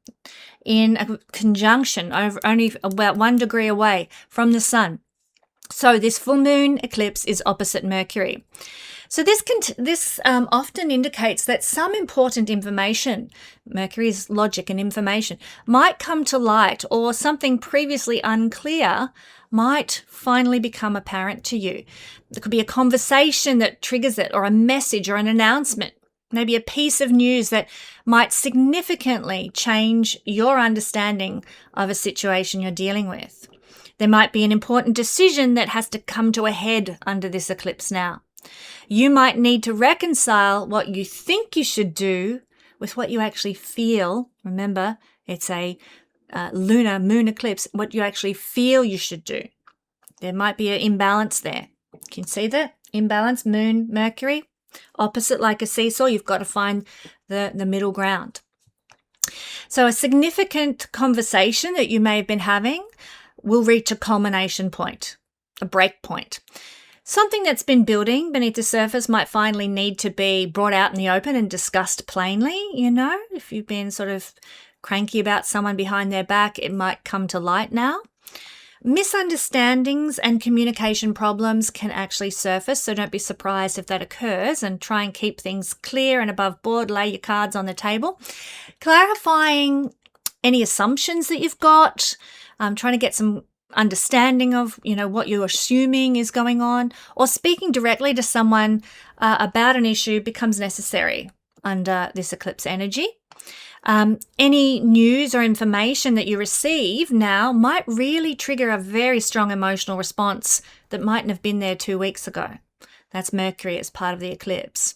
in a conjunction, only about 1 degree away from the sun. So this full moon eclipse is opposite Mercury. So this often indicates that some important information, Mercury's logic and information, might come to light, or something previously unclear might finally become apparent to you. There could be a conversation that triggers it, or a message or an announcement, maybe a piece of news that might significantly change your understanding of a situation you're dealing with. There might be an important decision that has to come to a head under this eclipse now. You might need to reconcile what you think you should do with what you actually feel. Remember, it's a lunar moon eclipse, what you actually feel you should do. There might be an imbalance there. Can you see that? Imbalance, moon, Mercury, opposite like a seesaw. You've got to find the middle ground. So a significant conversation that you may have been having will reach a culmination point, a break point. Something that's been building beneath the surface might finally need to be brought out in the open and discussed plainly. If you've been sort of cranky about someone behind their back, it might come to light now. Misunderstandings and communication problems can actually surface, so don't be surprised if that occurs, and try and keep things clear and above board. Lay your cards on the table. Clarifying any assumptions that you've got, trying to get some understanding of what you're assuming is going on, or speaking directly to someone about an issue becomes necessary under this eclipse energy. Any news or information that you receive now might really trigger a very strong emotional response that mightn't have been there 2 weeks ago. That's Mercury as part of the eclipse.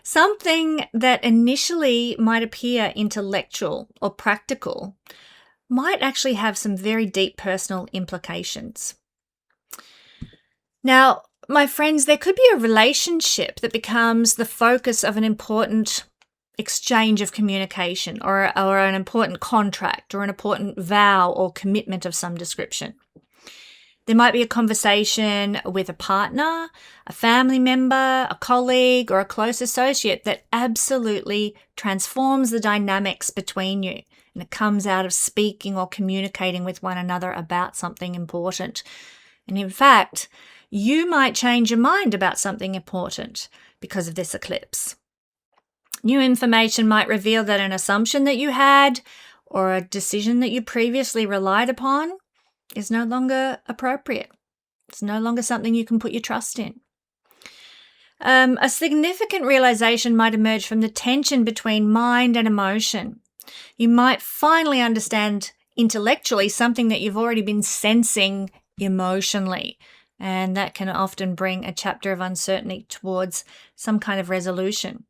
Something that initially might appear intellectual or practical might actually have some very deep personal implications. Now, my friends, there could be a relationship that becomes the focus of an important exchange of communication, or an important contract, or an important vow or commitment of some description. There might be a conversation with a partner, a family member, a colleague, or a close associate that absolutely transforms the dynamics between you. And it comes out of speaking or communicating with one another about something important. And in fact, you might change your mind about something important because of this eclipse. New information might reveal that an assumption that you had, or a decision that you previously relied upon, is no longer appropriate. It's no longer something you can put your trust in. A significant realization might emerge from the tension between mind and emotion. You might finally understand intellectually something that you've already been sensing emotionally, and that can often bring a chapter of uncertainty towards some kind of resolution.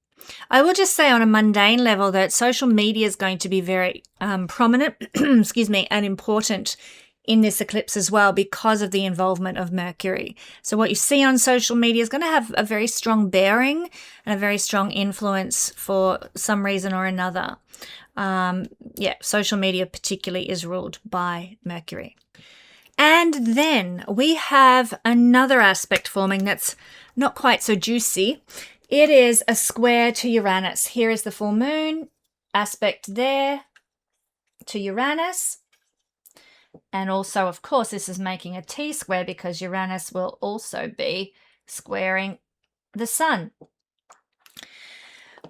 I will just say on a mundane level that social media is going to be very prominent, and important in this eclipse as well, because of the involvement of Mercury. So what you see on social media is going to have a very strong bearing and a very strong influence for some reason or another. Social media particularly is ruled by Mercury. And then we have another aspect forming that's not quite so juicy. It is a square to Uranus. Here is the full moon aspect there to Uranus. And also, of course, this is making a T-square because Uranus will also be squaring the sun.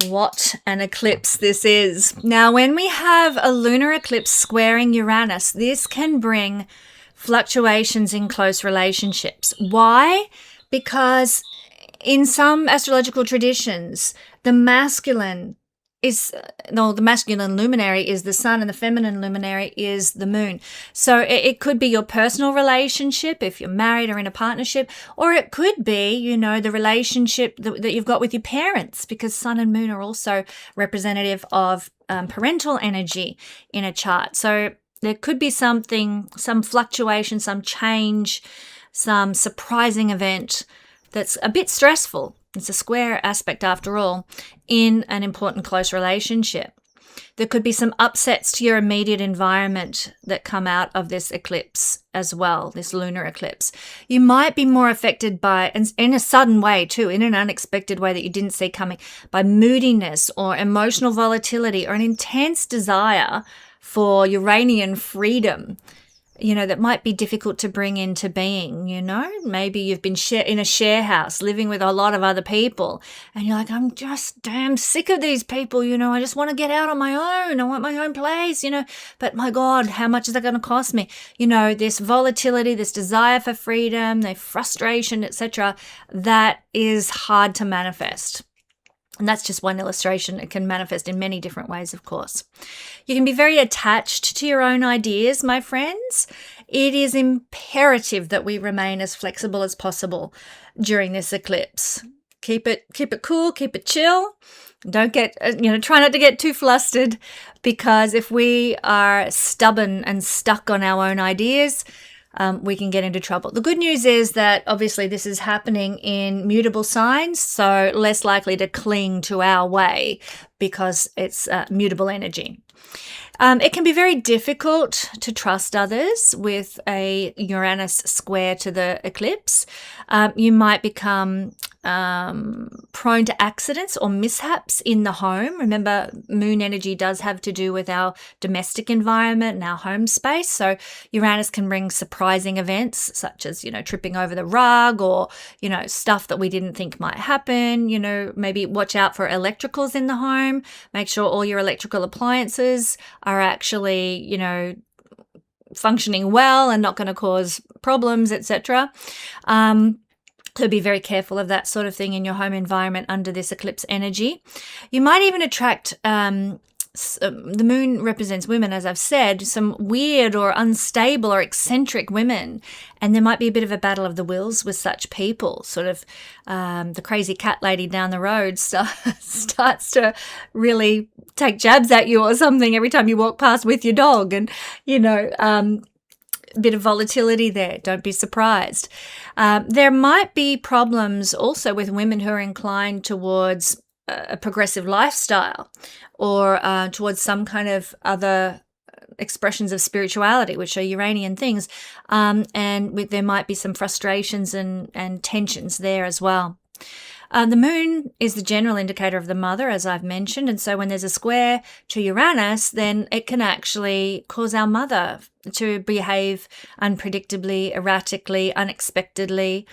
What an eclipse this is. Now, when we have a lunar eclipse squaring Uranus, this can bring fluctuations in close relationships. Why? Because in some astrological traditions, the masculine luminary is the sun and the feminine luminary is the moon. So it could be your personal relationship if you're married or in a partnership, or it could be, the relationship that you've got with your parents, because sun and moon are also representative of parental energy in a chart. So there could be some fluctuation, some change, some surprising event that's a bit stressful. It's a square aspect after all in an important close relationship. There could be some upsets to your immediate environment that come out of this eclipse as well, this lunar eclipse. You might be more affected by, and in a sudden way too, in an unexpected way that you didn't see coming, by moodiness or emotional volatility or an intense desire for Uranian freedom, that might be difficult to bring into being, Maybe you've been in a share house living with a lot of other people and you're like, I'm just damn sick of these people, I just want to get out on my own. I want my own place, but my God, how much is that going to cost me? This volatility, this desire for freedom, the frustration, etc., that is hard to manifest. And that's just one illustration. It can manifest in many different ways, of course. You can be very attached to your own ideas, my friends. It is imperative that we remain as flexible as possible during this eclipse. Keep it cool, keep it chill. Don't get, try not to get too flustered, because if we are stubborn and stuck on our own ideas, we can get into trouble. The good news is that obviously this is happening in mutable signs, so less likely to cling to our way because it's mutable energy. It can be very difficult to trust others with a Uranus square to the eclipse. You might become prone to accidents or mishaps in the home. Remember, moon energy does have to do with our domestic environment and our home space. So Uranus can bring surprising events such as, tripping over the rug or, stuff that we didn't think might happen. Maybe watch out for electricals in the home. Make sure all your electrical appliances are actually, functioning well and not going to cause problems, etc. So be very careful of that sort of thing in your home environment under this eclipse energy. You might even attract, the moon represents women, as I've said, some weird or unstable or eccentric women. And there might be a bit of a battle of the wills with such people. Sort of the crazy cat lady down the road starts to really take jabs at you or something every time you walk past with your dog. And, bit of volatility there. Don't be surprised. There might be problems also with women who are inclined towards a progressive lifestyle or towards some kind of other expressions of spirituality, which are Uranian things. And there might be some frustrations and tensions there as well. The moon is the general indicator of the mother, as I've mentioned. And so when there's a square to Uranus, then it can actually cause our mother to behave unpredictably, erratically, unexpectedly.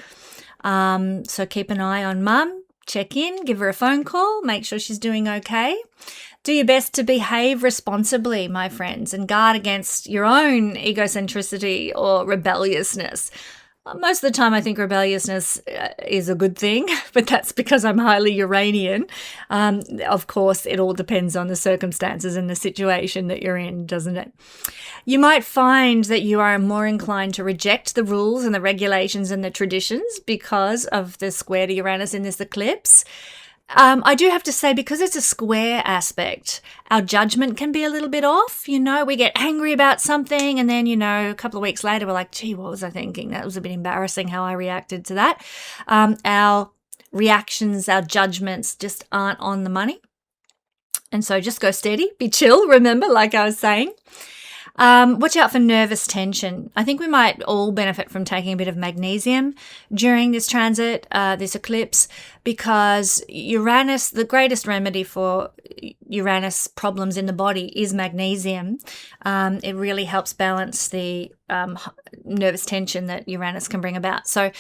So keep an eye on mum, check in, give her a phone call, make sure she's doing okay. Do your best to behave responsibly, my friends, and guard against your own egocentricity or rebelliousness. Most of the time, I think rebelliousness is a good thing, but that's because I'm highly Uranian. Of course, it all depends on the circumstances and the situation that you're in, doesn't it? You might find that you are more inclined to reject the rules and the regulations and the traditions because of the square to Uranus in this eclipse. I do have to say, because it's a square aspect, our judgment can be a little bit off. We get angry about something and then, a couple of weeks later, we're like, gee, what was I thinking? That was a bit embarrassing how I reacted to that. Our reactions, our judgments just aren't on the money. And so just go steady, be chill, remember, like I was saying. Watch out for nervous tension. I think we might all benefit from taking a bit of magnesium during this transit, this eclipse, because Uranus, the greatest remedy for Uranus problems in the body is magnesium. It really helps balance the nervous tension that Uranus can bring about. So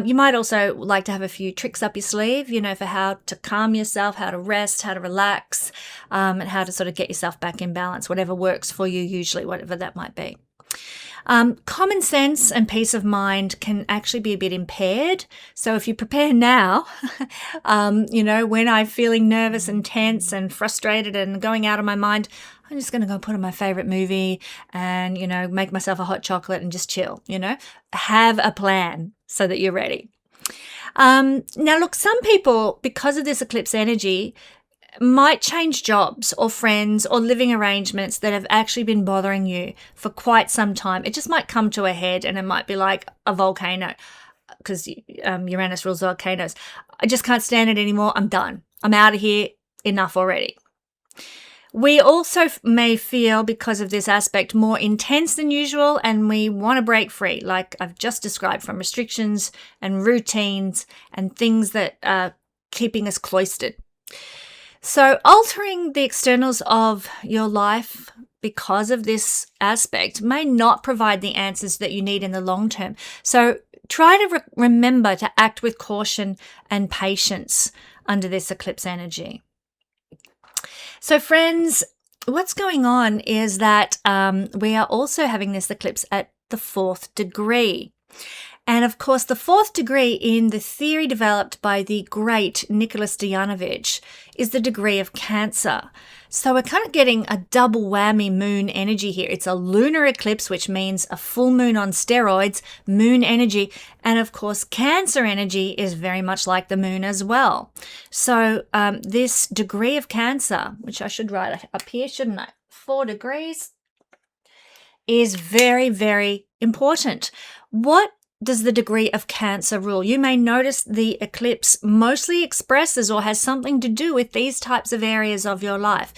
you might also like to have a few tricks up your sleeve, for how to calm yourself, how to rest, how to relax, and how to sort of get yourself back in balance, whatever works for you usually, whatever that might be. Common sense and peace of mind can actually be a bit impaired. So if you prepare now, when I'm feeling nervous and tense and frustrated and going out of my mind, I'm just going to go put on my favorite movie and, make myself a hot chocolate and just chill, have a plan so that you're ready. Now, look, some people, because of this eclipse energy, might change jobs or friends or living arrangements that have actually been bothering you for quite some time. It just might come to a head and it might be like a volcano, because Uranus rules volcanoes. I just can't stand it anymore. I'm done. I'm out of here. Enough already. We also may feel, because of this aspect, more intense than usual, and we want to break free, like I've just described, from restrictions and routines and things that are keeping us cloistered. So altering the externals of your life because of this aspect may not provide the answers that you need in the long term. So try to remember to act with caution and patience under this eclipse energy. So friends, what's going on is that we are also having this eclipse at the 4th degree. And of course, the 4th degree in the theory developed by the great Nicholas Stoyanovich is the degree of Cancer. So we're kind of getting a double whammy moon energy here. It's a lunar eclipse, which means a full moon on steroids, moon energy. And of course, Cancer energy is very much like the moon as well. So this degree of Cancer, which I should write up here, shouldn't I? 4 degrees is very, very important. What does the degree of Cancer rule? You may notice the eclipse mostly expresses or has something to do with these types of areas of your life.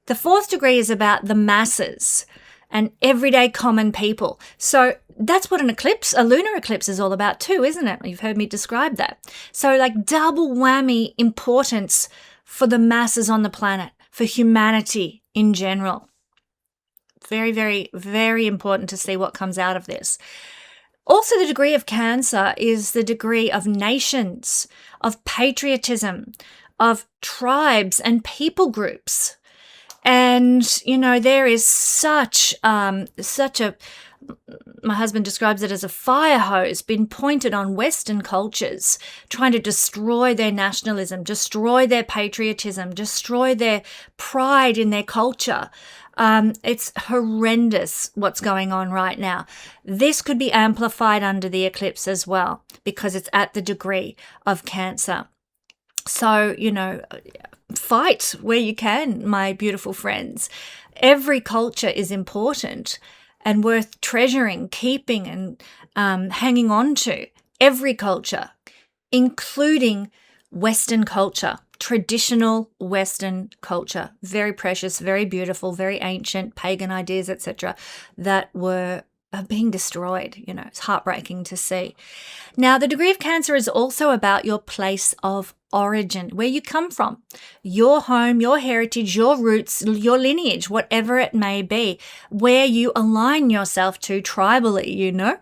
The 4th degree is about the masses and everyday common people. So that's what an eclipse, a lunar eclipse, is all about too, isn't it? You've heard me describe that. So like double whammy importance for the masses on the planet, for humanity in general. Very, very, very important to see what comes out of this. Also, the degree of Cancer is the degree of nations, of patriotism, of tribes and people groups. And, there is such a, my husband describes it as a fire hose being pointed on Western cultures, trying to destroy their nationalism, destroy their patriotism, destroy their pride in their culture. It's horrendous what's going on right now. This could be amplified under the eclipse as well, because it's at the degree of Cancer. So, fight where you can, my beautiful friends. Every culture is important and worth treasuring, keeping, and hanging on to. Every culture, including Western culture. Traditional Western culture, very precious, very beautiful, very ancient, pagan ideas, etc., that are being destroyed. It's heartbreaking to see. Now, the degree of Cancer is also about your place of origin, where you come from, your home, your heritage, your roots, your lineage, whatever it may be, where you align yourself to tribally,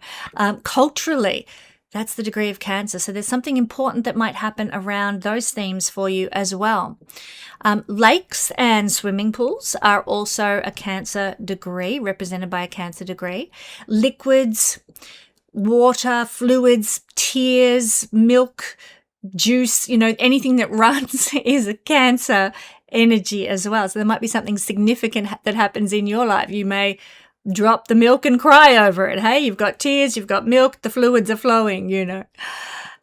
culturally. That's the degree of Cancer. So there's something important that might happen around those themes for you as well. Lakes and swimming pools are also a Cancer degree, represented by a Cancer degree. Liquids, water, fluids, tears, milk, juice, anything that runs is a Cancer energy as well. So there might be something significant that happens in your life. You may drop the milk and cry over it. Hey, you've got tears, you've got milk, the fluids are flowing,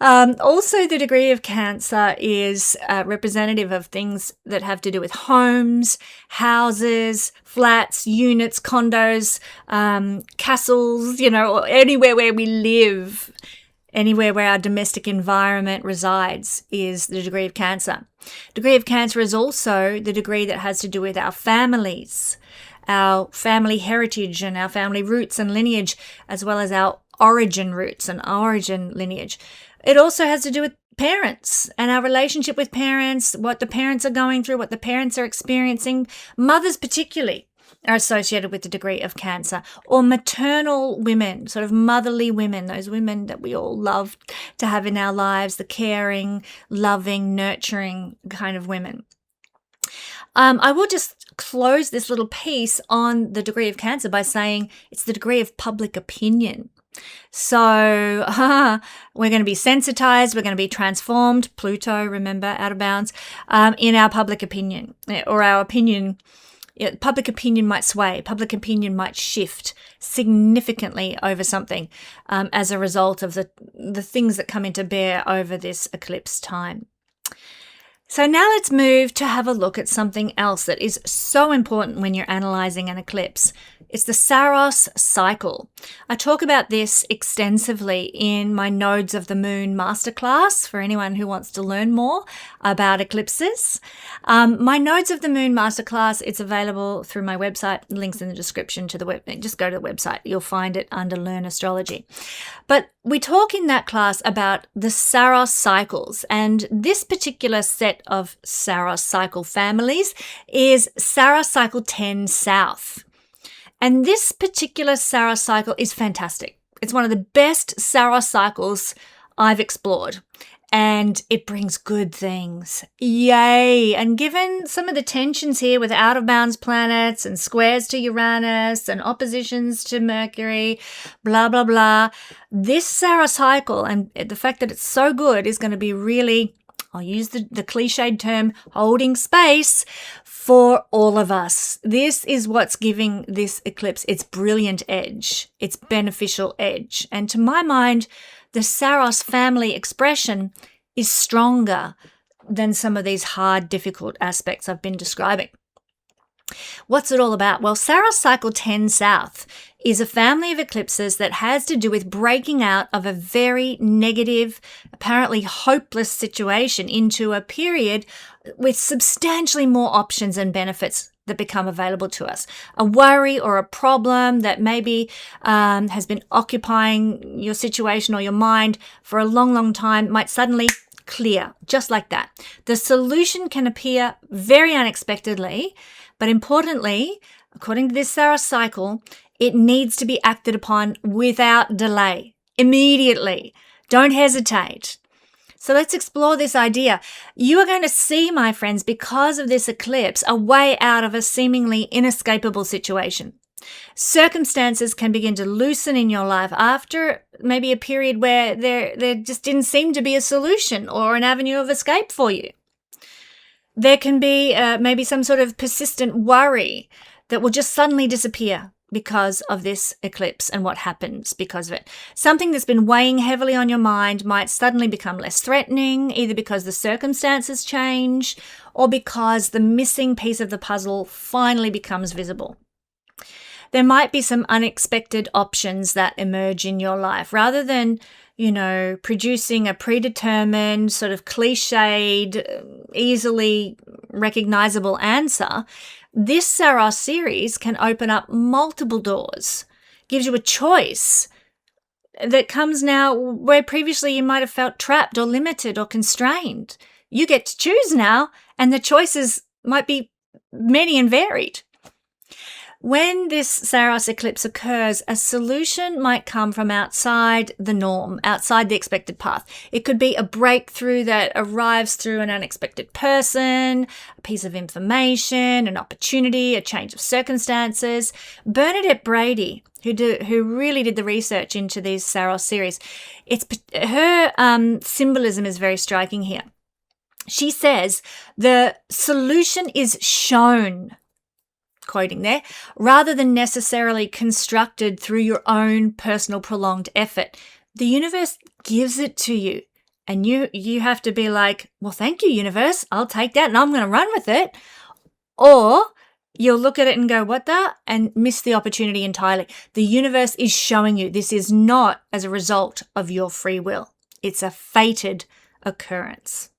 Also, the degree of Cancer is representative of things that have to do with homes, houses, flats, units, condos, castles, or anywhere where we live. Anywhere where our domestic environment resides is the degree of Cancer. Degree of Cancer is also the degree that has to do with our families, our family heritage and our family roots and lineage, as well as our origin roots and origin lineage. It also has to do with parents and our relationship with parents, what the parents are going through, what the parents are experiencing. Mothers particularly are associated with the degree of Cancer, or maternal women, sort of motherly women, those women that we all love to have in our lives, the caring, loving, nurturing kind of women. I will just close this little piece on the degree of Cancer by saying it's the degree of public opinion. So we're going to be sensitized, we're going to be transformed, Pluto, remember, out of bounds, in our public opinion, or our opinion. Public opinion might sway, public opinion might shift significantly over something as a result of the things that come into bear over this eclipse time. So now let's move to have a look at something else that is so important when you're analyzing an eclipse. It's the Saros cycle. I talk about this extensively in my Nodes of the Moon masterclass for anyone who wants to learn more about eclipses. My Nodes of the Moon masterclass, it's available through my website. Links in the description to the web. Just go to the website. You'll find it under Learn Astrology. But we talk in that class about the Saros cycles, and this particular set of Saros cycle families is Saros cycle 10 South. And this particular Saros cycle is fantastic. It's one of the best Saros cycles I've explored, and it brings good things. Yay! And given some of the tensions here with out-of-bounds planets and squares to Uranus and oppositions to Mercury, blah, blah, blah, this Saros cycle and the fact that it's so good is going to be really, I'll use the cliched term, holding space for all of us. This is what's giving this eclipse its brilliant edge, its beneficial edge. And to my mind, the Saros family expression is stronger than some of these hard, difficult aspects I've been describing. What's it all about? Well, Saros cycle 10 South is a family of eclipses that has to do with breaking out of a very negative, apparently hopeless situation into a period with substantially more options and benefits that become available to us. A worry or a problem that maybe has been occupying your situation or your mind for a long, long time might suddenly clear, just like that. The solution can appear very unexpectedly, but importantly, according to this Saros cycle, it needs to be acted upon without delay, immediately. Don't hesitate. So let's explore this idea. You are going to see, my friends, because of this eclipse, a way out of a seemingly inescapable situation. Circumstances can begin to loosen in your life after maybe a period where there just didn't seem to be a solution or an avenue of escape for you. There can be maybe some sort of persistent worry that will just suddenly disappear because of this eclipse and what happens because of it. Something that's been weighing heavily on your mind might suddenly become less threatening, either because the circumstances change or because the missing piece of the puzzle finally becomes visible. There might be some unexpected options that emerge in your life. Rather than, producing a predetermined, sort of cliched, easily recognizable answer, this Saros series can open up multiple doors, gives you a choice that comes now where previously you might have felt trapped or limited or constrained. You get to choose now, and the choices might be many and varied. When this Saros eclipse occurs, a solution might come from outside the norm, outside the expected path. It could be a breakthrough that arrives through an unexpected person, a piece of information, an opportunity, a change of circumstances. Bernadette Brady, who really did the research into these Saros series, her symbolism is very striking here. She says the solution is shown, quoting there, rather than necessarily constructed through your own personal prolonged effort. The universe gives it to you, and you have to be like, well, thank you, universe, I'll take that and I'm going to run with it. Or you'll look at it and go, what the? And miss the opportunity entirely. The universe is showing you this is not as a result of your free will. It's a fated occurrence.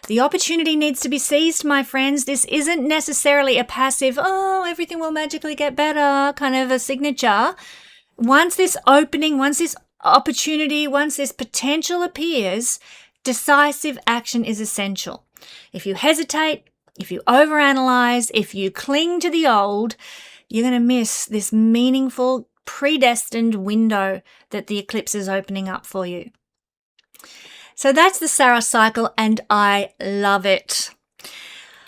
The opportunity needs to be seized, my friends. This isn't necessarily a passive, oh, everything will magically get better kind of a signature. Once this opening, once this opportunity, once this potential appears, decisive action is essential. If you hesitate, if you overanalyze, if you cling to the old, you're going to miss this meaningful, predestined window that the eclipse is opening up for you. So that's the Saros cycle, and I love it.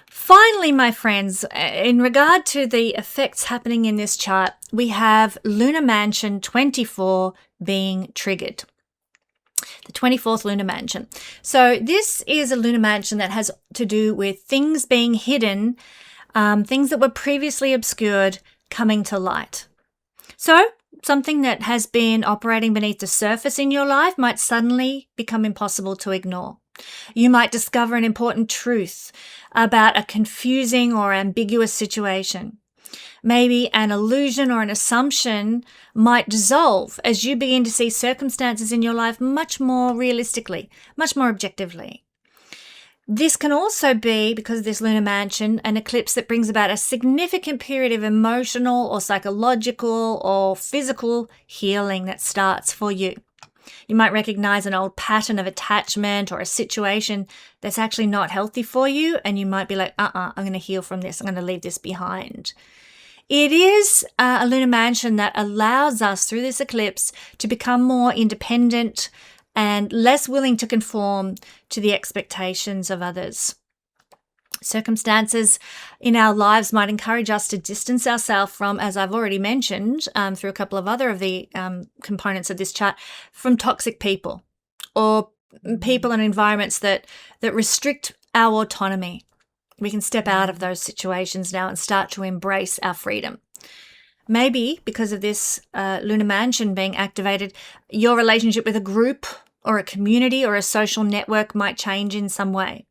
Finally, my friends, in regard to the effects happening in this chart, we have Lunar Mansion 24 being triggered. The 24th lunar mansion. So this is a lunar mansion that has to do with things being hidden, things that were previously obscured coming to light. So something that has been operating beneath the surface in your life might suddenly become impossible to ignore. You might discover an important truth about a confusing or ambiguous situation. Maybe an illusion or an assumption might dissolve as you begin to see circumstances in your life much more realistically, much more objectively. This can also be, because of this lunar mansion, an eclipse that brings about a significant period of emotional or psychological or physical healing that starts for you. You might recognize an old pattern of attachment or a situation that's actually not healthy for you, and you might be like, I'm going to heal from this. I'm going to leave this behind. It is a lunar mansion that allows us through this eclipse to become more independent and less willing to conform to the expectations of others. Circumstances in our lives might encourage us to distance ourselves from, as I've already mentioned, through a couple of other of the components of this chart, from toxic people or people and environments that restrict our autonomy. We can step out of those situations now and start to embrace our freedom. Maybe because of this lunar mansion being activated, your relationship with a group or a community or a social network might change in some way.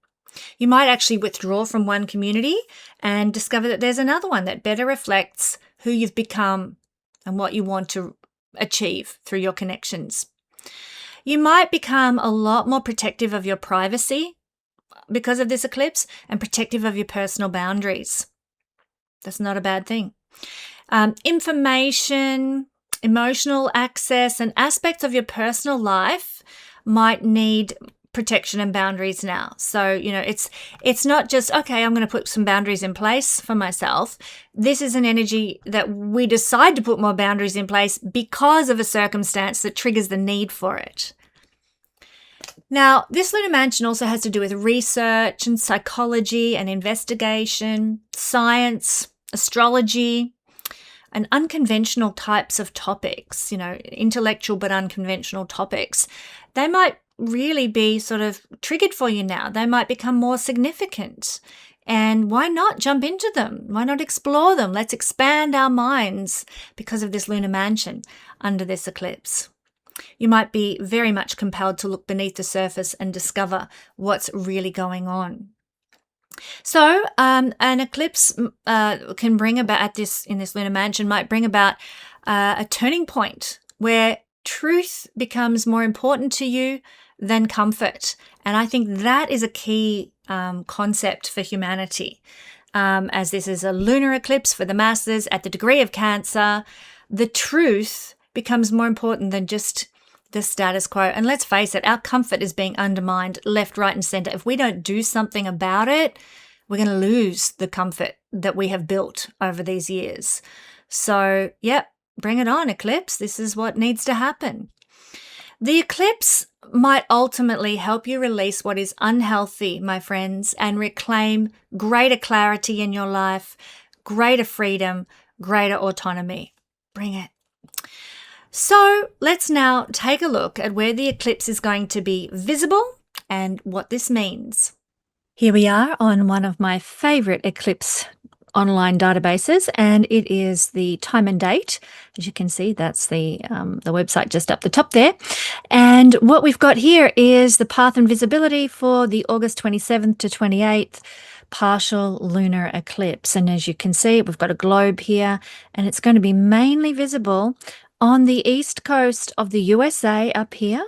You might actually withdraw from one community and discover that there's another one that better reflects who you've become and what you want to achieve through your connections. You might become a lot more protective of your privacy because of this eclipse and protective of your personal boundaries. That's not a bad thing. Information, emotional access, and aspects of your personal life might need protection and boundaries now. So, it's not just, okay, I'm going to put some boundaries in place for myself. This is an energy that we decide to put more boundaries in place because of a circumstance that triggers the need for it. Now, this lunar mansion also has to do with research and psychology and investigation, science, astrology, and unconventional types of topics, intellectual but unconventional topics. They might really be sort of triggered for you now. They might become more significant. And why not jump into them? Why not explore them? Let's expand our minds because of this lunar mansion under this eclipse. You might be very much compelled to look beneath the surface and discover what's really going on. So an eclipse can bring about in this lunar mansion might bring about a turning point where truth becomes more important to you than comfort. And I think that is a key concept for humanity. As this is a lunar eclipse for the masses at the degree of Cancer, the truth becomes more important than just the status quo. And let's face it, our comfort is being undermined left, right, and center. If we don't do something about it, we're going to lose the comfort that we have built over these years. So, bring it on, eclipse. This is what needs to happen. The eclipse might ultimately help you release what is unhealthy, my friends, and reclaim greater clarity in your life, greater freedom, greater autonomy. Bring it. So let's now take a look at where the eclipse is going to be visible and what this means. Here we are on one of my favorite eclipse online databases, and it is the time and date. As you can see, that's the website just up the top there. And what we've got here is the path and visibility for the August 27th to 28th partial lunar eclipse. And as you can see, we've got a globe here, and it's going to be mainly visible on the east coast of the USA up here,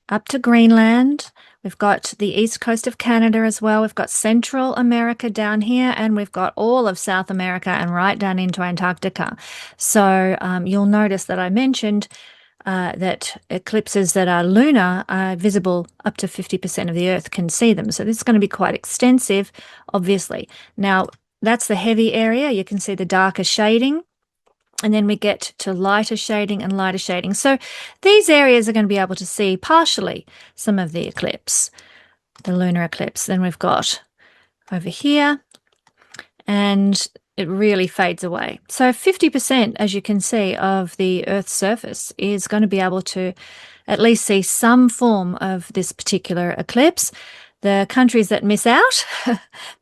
up to Greenland. We've got the east coast of Canada as well. We've got Central America down here, and we've got all of South America and right down into Antarctica. So you'll notice that I mentioned that eclipses that are lunar are visible up to 50% of the Earth can see them. So this is going to be quite extensive, obviously. Now, that's the heavy area. You can see the darker shading. And then we get to lighter shading and lighter shading. So these areas are going to be able to see partially some of the eclipse, the lunar eclipse. Then we've got over here, and it really fades away. So 50%, as you can see, of the Earth's surface is going to be able to at least see some form of this particular eclipse. The countries that miss out,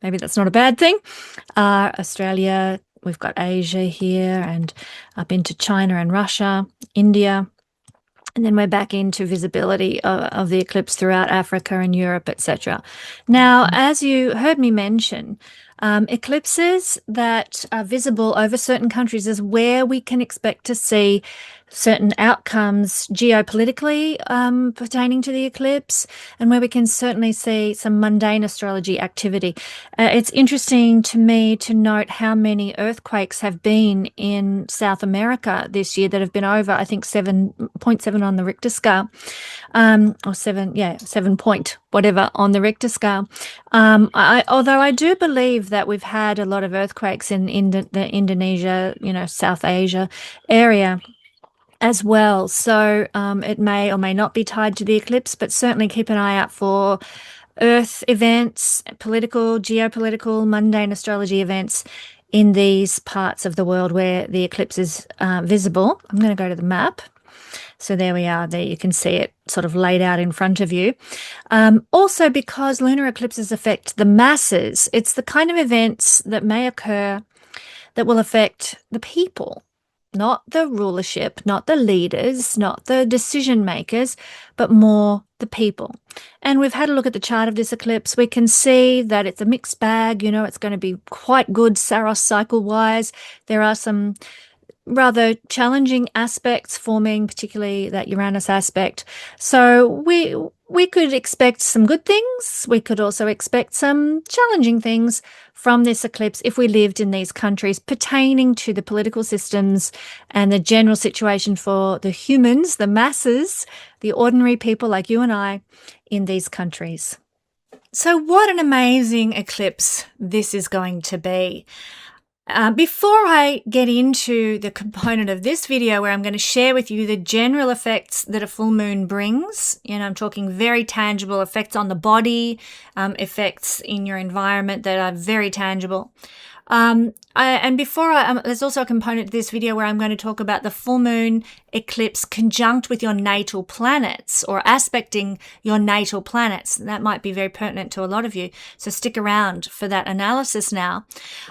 maybe that's not a bad thing, are Australia. We've got Asia here and up into China and Russia, India, and then we're back into visibility of the eclipse throughout Africa and Europe, etc. Now, as you heard me mention, eclipses that are visible over certain countries is where we can expect to see certain outcomes geopolitically pertaining to the eclipse, and where we can certainly see some mundane astrology activity. It's interesting to me to note how many earthquakes have been in South America this year that have been over, I think, 7.7 on the Richter scale, or 7 point whatever on the Richter scale. Although I do believe that we've had a lot of earthquakes in the Indonesia, South Asia area as well. So it may or may not be tied to the eclipse, but certainly keep an eye out for Earth events, political, geopolitical, mundane astrology events in these parts of the world where the eclipse is visible. I'm going to go to the map. So there we are. There you can see it sort of laid out in front of you. Also, because lunar eclipses affect the masses, it's the kind of events that may occur that will affect the people. Not the rulership, not the leaders, not the decision makers, but more the people. And we've had a look at the chart of this eclipse. We can see that it's a mixed bag. It's going to be quite good Saros cycle-wise. There are some rather challenging aspects forming, particularly that Uranus aspect. So we could expect some good things. We could also expect some challenging things from this eclipse if we lived in these countries pertaining to the political systems and the general situation for the humans, the masses, the ordinary people like you and I in these countries. So what an amazing eclipse this is going to be. Before I get into the component of this video where I'm going to share with you the general effects that a full moon brings, I'm talking very tangible effects on the body, effects in your environment that are very tangible. There's also a component to this video where I'm going to talk about the full moon eclipse conjunct with your natal planets or aspecting your natal planets. That might be very pertinent to a lot of you. So stick around for that analysis now.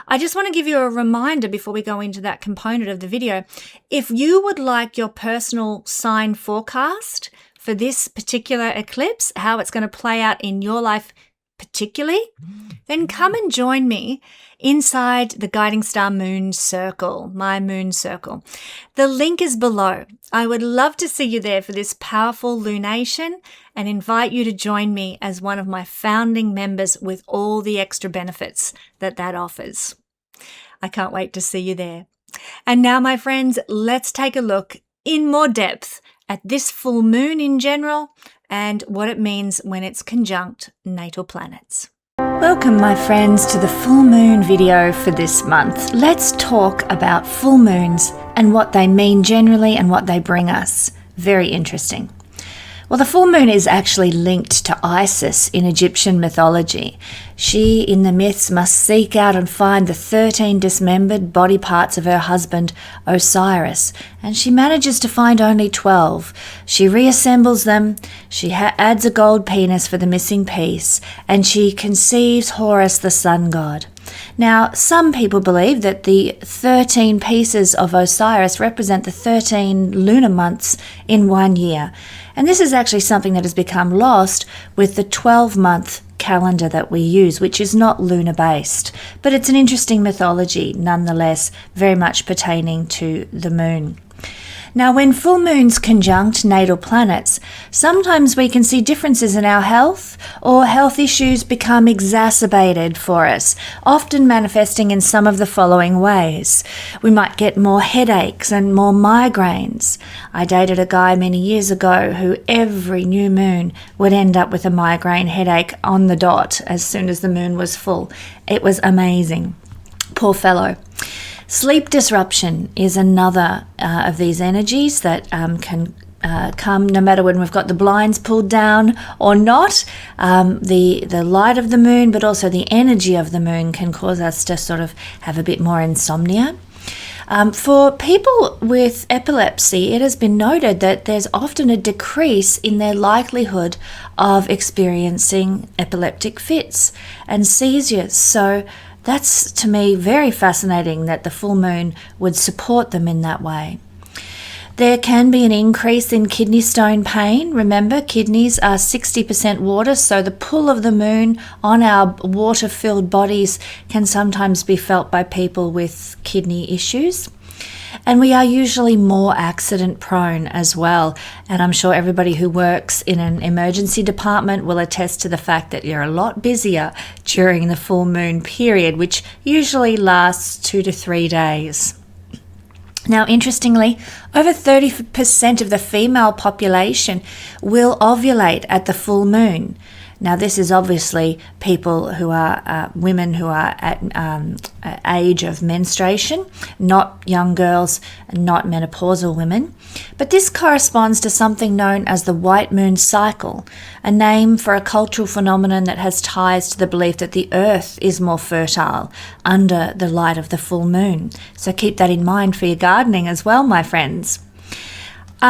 I just want to give you a reminder before we go into that component of the video. If you would like your personal sign forecast for this particular eclipse, how it's going to play out in your life particularly, then come and join me inside the Guiding Star Moon Circle, my moon circle. The link is below. I would love to see you there for this powerful lunation and invite you to join me as one of my founding members with all the extra benefits that offers. I can't wait to see you there. And now, my friends, let's take a look in more depth at this full moon in general and what it means when it's conjunct natal planets. Welcome, my friends, to the full moon video for this month. Let's talk about full moons and what they mean generally and what they bring us. Very interesting. Well, the full moon is actually linked to Isis in Egyptian mythology. She, in the myths, must seek out and find the 13 dismembered body parts of her husband, Osiris, and she manages to find only 12. She reassembles them, she adds a gold penis for the missing piece, and she conceives Horus, the sun god. Now, some people believe that the 13 pieces of Osiris represent the 13 lunar months in 1 year. And this is actually something that has become lost with the 12-month calendar that we use, which is not lunar based, but it's an interesting mythology nonetheless, very much pertaining to the moon. Now, when full moons conjunct natal planets, sometimes we can see differences in our health, or health issues become exacerbated for us, often manifesting in some of the following ways. We might get more headaches and more migraines. I dated a guy many years ago who every new moon would end up with a migraine headache on the dot as soon as the moon was full. It was amazing. Poor fellow. Sleep disruption is another of these energies that can come no matter when we've got the blinds pulled down or not. The light of the moon, but also the energy of the moon can cause us to sort of have a bit more insomnia. For people with epilepsy, it has been noted that there's often a decrease in their likelihood of experiencing epileptic fits and seizures. So that's, to me, very fascinating that the full moon would support them in that way. There can be an increase in kidney stone pain. Remember, kidneys are 60% water, so the pull of the moon on our water-filled bodies can sometimes be felt by people with kidney issues. And we are usually more accident prone as well. And I'm sure everybody who works in an emergency department will attest to the fact that you're a lot busier during the full moon period, which usually lasts 2 to 3 days. Now, interestingly, over 30% of the female population will ovulate at the full moon. Now, this is obviously people who are women who are at age of menstruation, not young girls, not menopausal women. But this corresponds to something known as the white moon cycle, a name for a cultural phenomenon that has ties to the belief that the earth is more fertile under the light of the full moon. So keep that in mind for your gardening as well, my friends.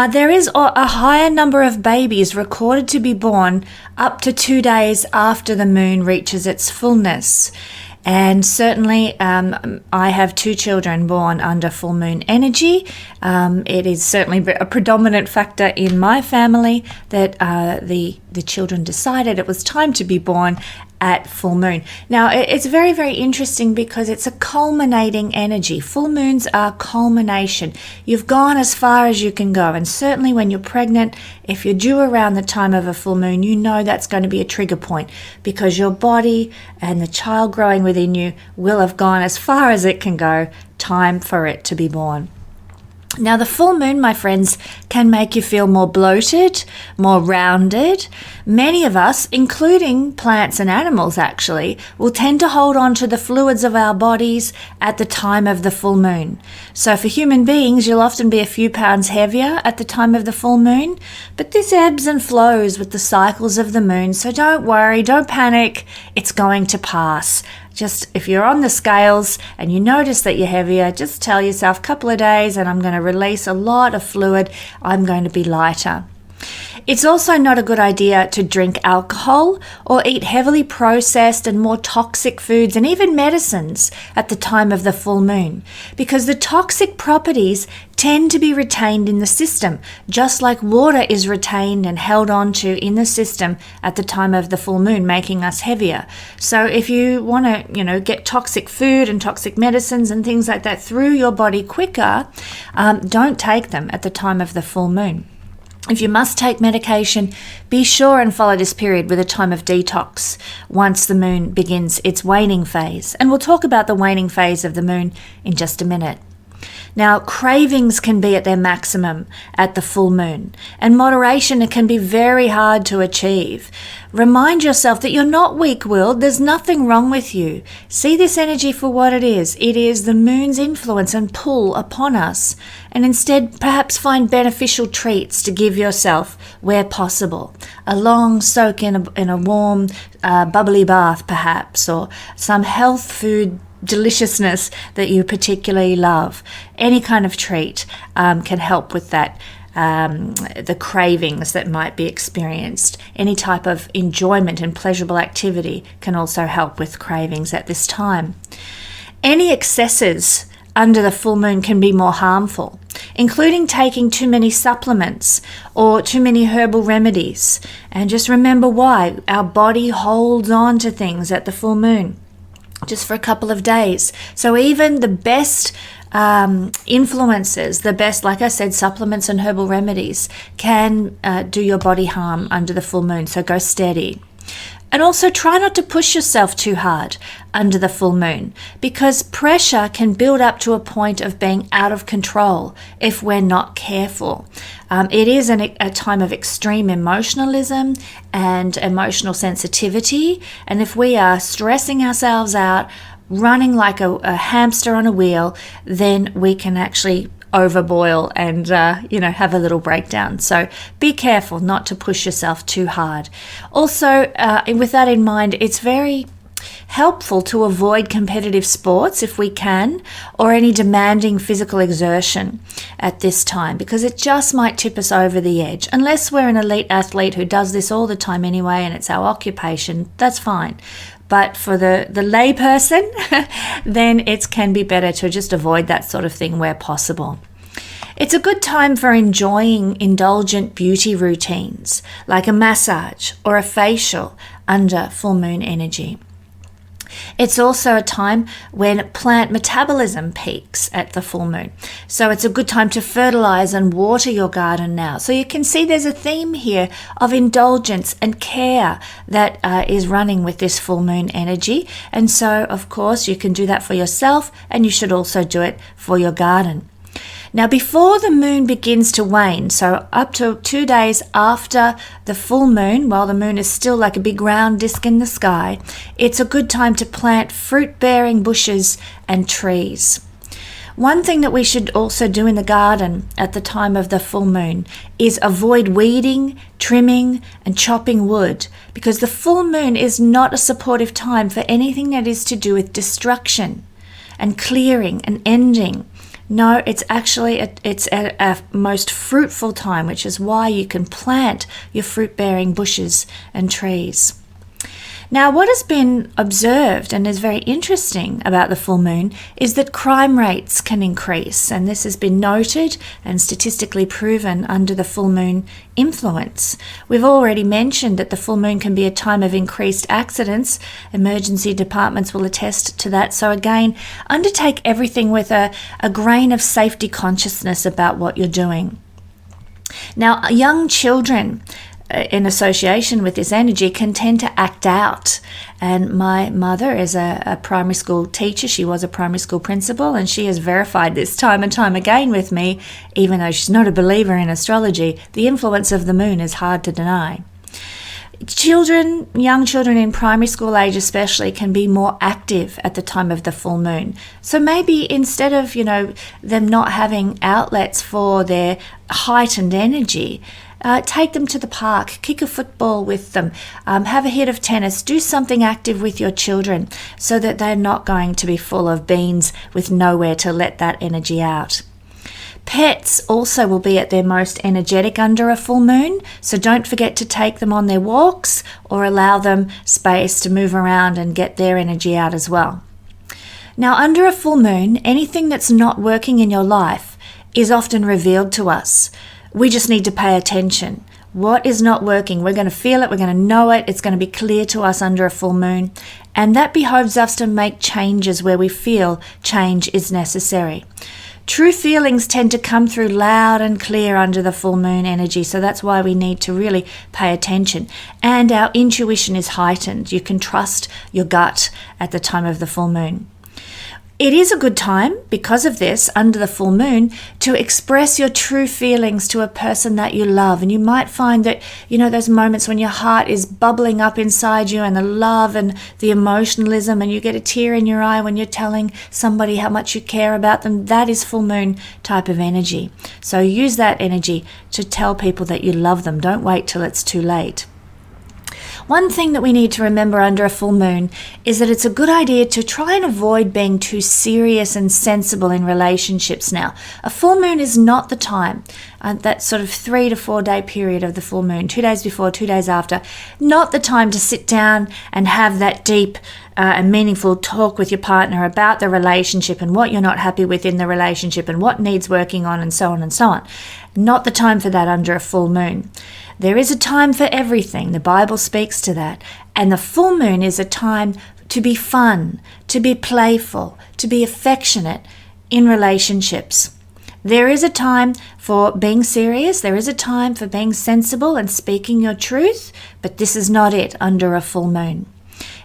There is a higher number of babies recorded to be born up to 2 days after the moon reaches its fullness. And certainly I have 2 children born under full moon energy. It is certainly a predominant factor in my family that the children decided it was time to be born at full moon. Now, it's very, very interesting because it's a culminating energy. Full moons are culmination. You've gone as far as you can go. And certainly when you're pregnant, if you're due around the time of a full moon, you know that's going to be a trigger point because your body and the child growing within you will have gone as far as it can go. Time for it to be born. Now, the full moon, my friends, can make you feel more bloated, more rounded. Many of us, including plants and animals actually, will tend to hold on to the fluids of our bodies at the time of the full moon. So for human beings, you'll often be a few pounds heavier at the time of the full moon, but this ebbs and flows with the cycles of the moon. So don't worry, don't panic, it's going to pass. Just if you're on the scales and you notice that you're heavier, just tell yourself a couple of days and I'm going to release a lot of fluid. I'm going to be lighter. It's also not a good idea to drink alcohol or eat heavily processed and more toxic foods and even medicines at the time of the full moon, because the toxic properties tend to be retained in the system, just like water is retained and held onto in the system at the time of the full moon, making us heavier. So if you want to, get toxic food and toxic medicines and things like that through your body quicker, don't take them at the time of the full moon. If you must take medication, be sure and follow this period with a time of detox once the moon begins its waning phase. And we'll talk about the waning phase of the moon in just a minute. Now, cravings can be at their maximum at the full moon, and moderation can be very hard to achieve. Remind yourself that you're not weak-willed. There's nothing wrong with you. See this energy for what it is. It is the moon's influence and pull upon us. And instead, perhaps find beneficial treats to give yourself where possible. A long soak in a warm, bubbly bath, perhaps, or some health food deliciousness that you particularly love. Any kind of treat can help with that, the cravings that might be experienced. Any type of enjoyment and pleasurable activity can also help with cravings at this time. Any excesses under the full moon can be more harmful. including taking too many supplements or too many herbal remedies. And just remember why. Our body holds on to things at the full moon just for a couple of days. So even the best influences, the best, like I said, supplements and herbal remedies can do your body harm under the full moon. So go steady. And also try not to push yourself too hard under the full moon, because pressure can build up to a point of being out of control if we're not careful. It is a time of extreme emotionalism and emotional sensitivity. And if we are stressing ourselves out, running like a hamster on a wheel, then we can actually overboil and have a little breakdown. So be careful not to push yourself too hard. Also, with that in mind, it's very helpful to avoid competitive sports if we can, or any demanding physical exertion at this time, because it just might tip us over the edge. Unless we're an elite athlete who does this all the time anyway and it's our occupation, that's fine. But for the lay person, then it can be better to just avoid that sort of thing where possible. It's a good time for enjoying indulgent beauty routines, like a massage or a facial under full moon energy. It's also a time when plant metabolism peaks at the full moon. So it's a good time to fertilize and water your garden now. So you can see there's a theme here of indulgence and care that is running with this full moon energy. And so, of course, you can do that for yourself, and you should also do it for your garden. Now, before the moon begins to wane, so up to 2 days after the full moon, while the moon is still like a big round disc in the sky, it's a good time to plant fruit-bearing bushes and trees. One thing that we should also do in the garden at the time of the full moon is avoid weeding, trimming, and chopping wood, because the full moon is not a supportive time for anything that is to do with destruction and clearing and ending. No, it's actually a most fruitful time, which is why you can plant your fruit-bearing bushes and trees. Now, what has been observed and is very interesting about the full moon is that crime rates can increase, and this has been noted and statistically proven under the full moon influence. We've already mentioned that the full moon can be a time of increased accidents. Emergency departments will attest to that. So again, undertake everything with a grain of safety consciousness about what you're doing. Now, young children in association with this energy can tend to act out. And my mother is a primary school teacher. She was a primary school principal, and she has verified this time and time again with me, even though she's not a believer in astrology. The influence of the moon is hard to deny. Children, young children in primary school age especially, can be more active at the time of the full moon. So maybe instead of, them not having outlets for their heightened energy, take them to the park, kick a football with them, have a hit of tennis, do something active with your children so that they're not going to be full of beans with nowhere to let that energy out. Pets also will be at their most energetic under a full moon, so don't forget to take them on their walks or allow them space to move around and get their energy out as well. Now, under a full moon, anything that's not working in your life is often revealed to us. We just need to pay attention. What is not working? We're going to feel it. We're going to know it. It's going to be clear to us under a full moon. And that behoves us to make changes where we feel change is necessary. True feelings tend to come through loud and clear under the full moon energy. So that's why we need to really pay attention. And our intuition is heightened. You can trust your gut at the time of the full moon. It is a good time, because of this, under the full moon, to express your true feelings to a person that you love. And you might find that, those moments when your heart is bubbling up inside you, and the love and the emotionalism, and you get a tear in your eye when you're telling somebody how much you care about them. That is full moon type of energy. So use that energy to tell people that you love them. Don't wait till it's too late. One thing that we need to remember under a full moon is that it's a good idea to try and avoid being too serious and sensible in relationships now. A full moon is not the time, that sort of 3 to 4 day period of the full moon, 2 days before, 2 days after, not the time to sit down and have that deep a meaningful talk with your partner about the relationship and what you're not happy with in the relationship and what needs working on, and so on and so on. Not the time for that under a full moon. There is a time for everything. The Bible speaks to that. And the full moon is a time to be fun, to be playful, to be affectionate in relationships. There is a time for being serious. There is a time for being sensible and speaking your truth, but this is not it under a full moon.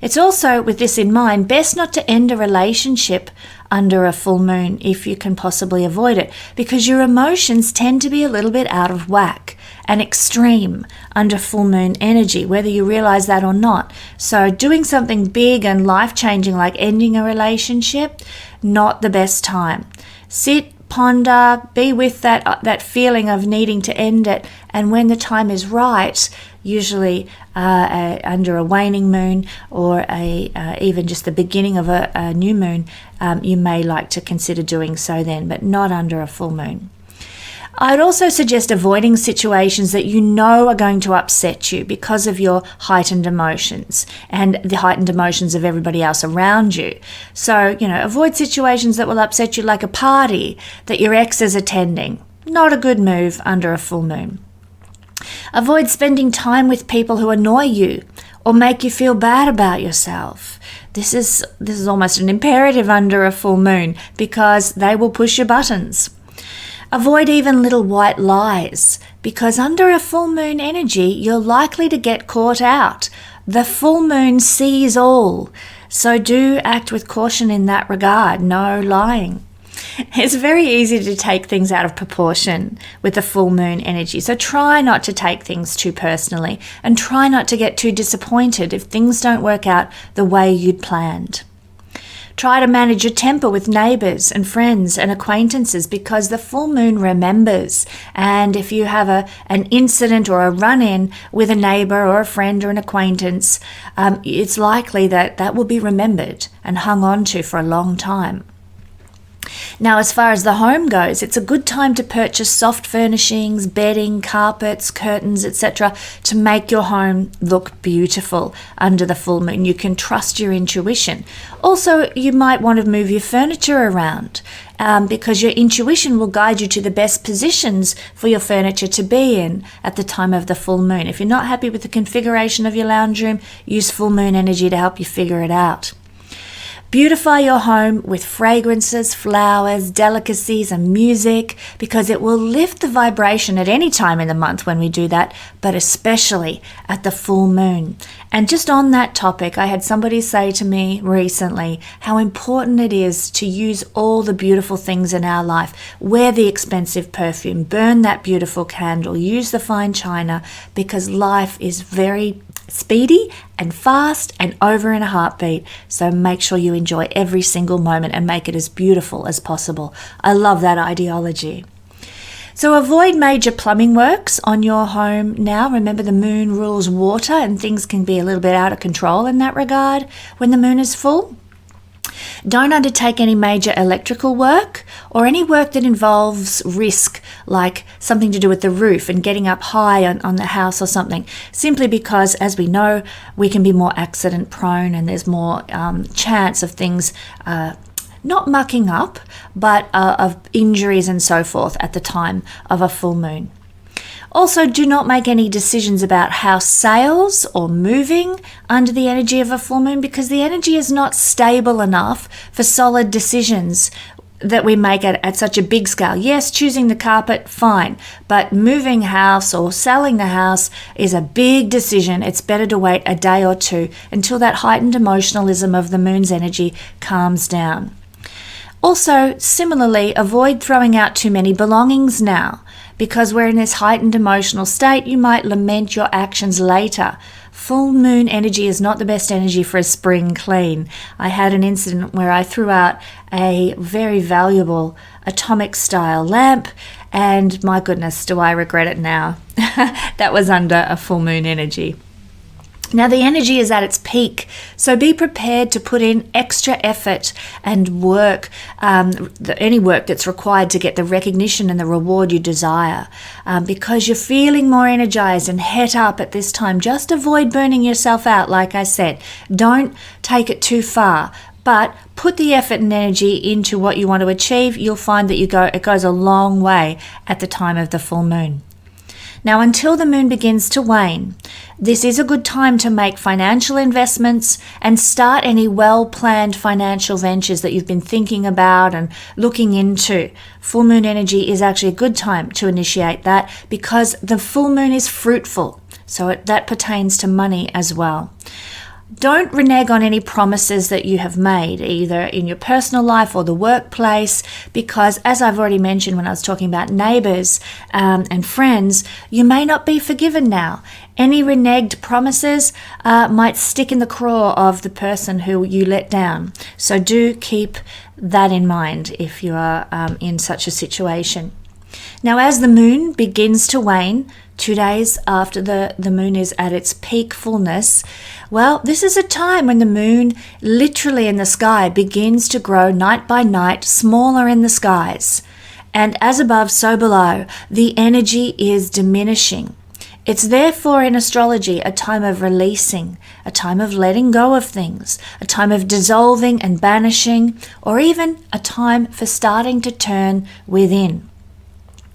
It's also, with this in mind, best not to end a relationship under a full moon if you can possibly avoid it, because your emotions tend to be a little bit out of whack and extreme under full moon energy, whether you realize that or not. So doing something big and life-changing like ending a relationship, not the best time. Sit, ponder, be with that feeling of needing to end it, and when the time is right, usually under a waning moon or even just the beginning of a new moon, you may like to consider doing so then, but not under a full moon. I'd also suggest avoiding situations that you know are going to upset you because of your heightened emotions and the heightened emotions of everybody else around you. So, avoid situations that will upset you, like a party that your ex is attending. Not a good move under a full moon. Avoid spending time with people who annoy you or make you feel bad about yourself. This is almost an imperative under a full moon because they will push your buttons. Avoid even little white lies, because under a full moon energy, you're likely to get caught out. The full moon sees all, so do act with caution in that regard. No lying. It's very easy to take things out of proportion with the full moon energy, so try not to take things too personally and try not to get too disappointed if things don't work out the way you'd planned. Try to manage your temper with neighbours and friends and acquaintances, because the full moon remembers. And if you have an incident or a run-in with a neighbour or a friend or an acquaintance, it's likely that will be remembered and hung on to for a long time. Now, as far as the home goes, it's a good time to purchase soft furnishings, bedding, carpets, curtains, etc. to make your home look beautiful under the full moon. You can trust your intuition. Also, you might want to move your furniture around because your intuition will guide you to the best positions for your furniture to be in at the time of the full moon. If you're not happy with the configuration of your lounge room, use full moon energy to help you figure it out. Beautify your home with fragrances, flowers, delicacies, and music, because it will lift the vibration at any time in the month when we do that, but especially at the full moon. And just on that topic, I had somebody say to me recently how important it is to use all the beautiful things in our life. Wear the expensive perfume, burn that beautiful candle, use the fine china, because life is very speedy and fast and over in a heartbeat. So make sure you enjoy every single moment and make it as beautiful as possible. I love that ideology. So avoid major plumbing works on your home now. Remember, the moon rules water and things can be a little bit out of control in that regard when the moon is full. Don't undertake any major electrical work or any work that involves risk, like something to do with the roof and getting up high on the house or something, simply because, as we know, we can be more accident prone and there's more chance of things not mucking up, but of injuries and so forth at the time of a full moon. Also, do not make any decisions about house sales or moving under the energy of a full moon, because the energy is not stable enough for solid decisions that we make at such a big scale. Yes, choosing the carpet, fine, but moving house or selling the house is a big decision. It's better to wait a day or two until that heightened emotionalism of the moon's energy calms down. Also, similarly, avoid throwing out too many belongings now, because we're in this heightened emotional state. You might lament your actions later. Full moon energy is not the best energy for a spring clean. I had an incident where I threw out a very valuable atomic style lamp, and my goodness, do I regret it now. That was under a full moon energy. Now, the energy is at its peak, so be prepared to put in extra effort and work any work that's required to get the recognition and the reward you desire. Because you're feeling more energized and het up at this time, just avoid burning yourself out, like I said. Don't take it too far, but put the effort and energy into what you want to achieve. You'll find that it goes a long way at the time of the full moon. Now, until the moon begins to wane, this is a good time to make financial investments and start any well-planned financial ventures that you've been thinking about and looking into. Full moon energy is actually a good time to initiate that because the full moon is fruitful. So that pertains to money as well. Don't renege on any promises that you have made, either in your personal life or the workplace, because as I've already mentioned when I was talking about neighbors and friends, you may not be forgiven now. Any reneged promises might stick in the craw of the person who you let down. So do keep that in mind if you are in such a situation. Now, as the moon begins to wane, 2 days after the moon is at its peak fullness, well, this is a time when the moon literally in the sky begins to grow night by night, smaller in the skies. And as above, so below, the energy is diminishing. It's therefore in astrology a time of releasing, a time of letting go of things, a time of dissolving and banishing, or even a time for starting to turn within.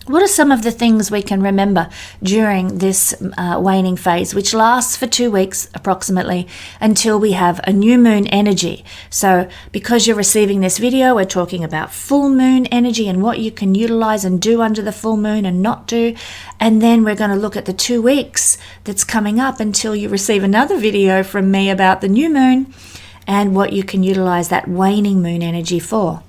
What are some of the things we can remember during this waning phase, which lasts for 2 weeks approximately until we have a new moon energy? So because you're receiving this video, we're talking about full moon energy and what you can utilize and do under the full moon and not do. And then we're going to look at the 2 weeks that's coming up until you receive another video from me about the new moon and what you can utilize that waning moon energy for.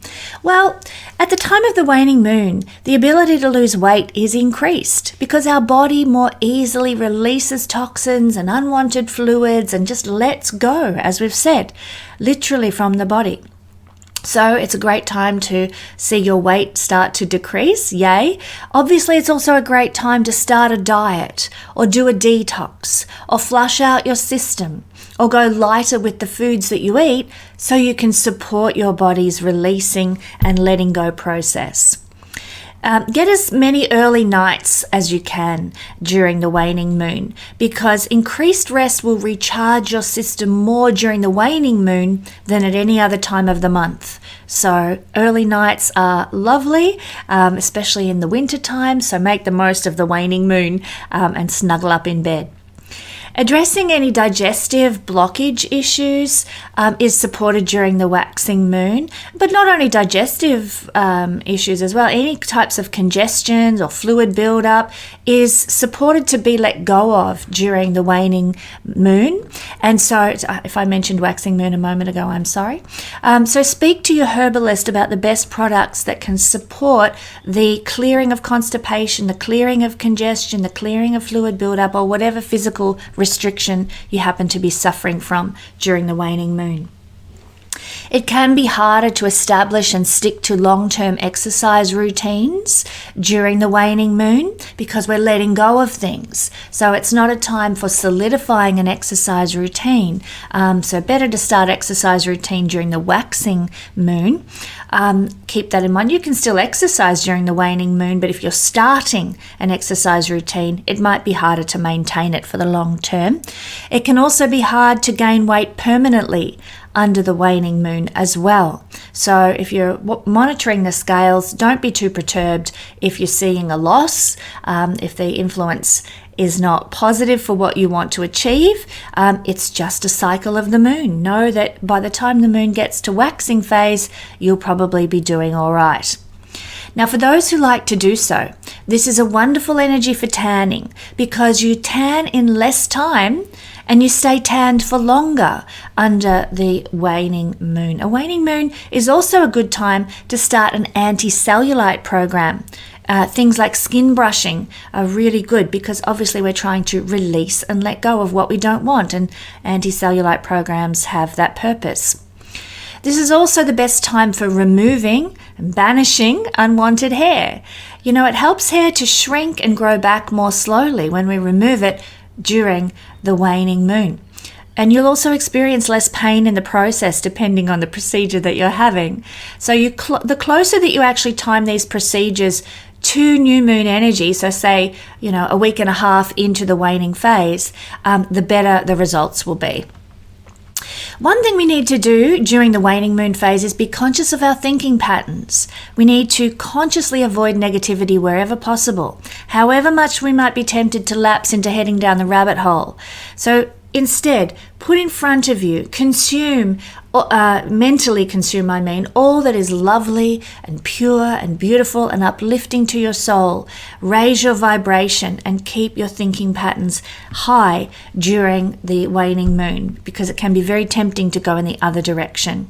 Well, at the time of the waning moon, the ability to lose weight is increased because our body more easily releases toxins and unwanted fluids and just lets go, as we've said, literally from the body. So it's a great time to see your weight start to decrease, yay. Obviously, it's also a great time to start a diet or do a detox or flush out your system or go lighter with the foods that you eat so you can support your body's releasing and letting go process. Get as many early nights as you can during the waning moon because increased rest will recharge your system more during the waning moon than at any other time of the month. So early nights are lovely, especially in the winter time, so make the most of the waning moon and snuggle up in bed. Addressing any digestive blockage issues is supported during the waxing moon, but not only digestive issues as well. Any types of congestions or fluid buildup is supported to be let go of during the waning moon. And so, if I mentioned waxing moon a moment ago, I'm sorry. So speak to your herbalist about the best products that can support the clearing of constipation, the clearing of congestion, the clearing of fluid buildup, or whatever physical restriction you happen to be suffering from during the waning moon. It can be harder to establish and stick to long-term exercise routines during the waning moon because we're letting go of things. So it's not a time for solidifying an exercise routine. So better to start exercise routine during the waxing moon. Keep that in mind. You can still exercise during the waning moon, but if you're starting an exercise routine, it might be harder to maintain it for the long term. It can also be hard to gain weight permanently under the waning moon as well. So if you're monitoring the scales, don't be too perturbed if you're seeing a loss, if the influence is not positive for what you want to achieve. It's just a cycle of the moon. Know that by the time the moon gets to waxing phase, you'll probably be doing all right. Now, for those who like to do so, this is a wonderful energy for tanning because you tan in less time and you stay tanned for longer under the waning moon. A waning moon is also a good time to start an anti-cellulite program. Things like skin brushing are really good because obviously we're trying to release and let go of what we don't want, and anti-cellulite programs have that purpose. This is also the best time for removing and banishing unwanted hair. You know, it helps hair to shrink and grow back more slowly when we remove it during the waning moon. And you'll also experience less pain in the process depending on the procedure that you're having. So the closer that you actually time these procedures to new moon energy, so say, a week and a half into the waning phase, the better the results will be. One thing we need to do during the waning moon phase is be conscious of our thinking patterns. We need to consciously avoid negativity wherever possible, however much we might be tempted to lapse into heading down the rabbit hole. So instead, put in front of you, mentally consume, all that is lovely and pure and beautiful and uplifting to your soul. Raise your vibration and keep your thinking patterns high during the waning moon, because it can be very tempting to go in the other direction.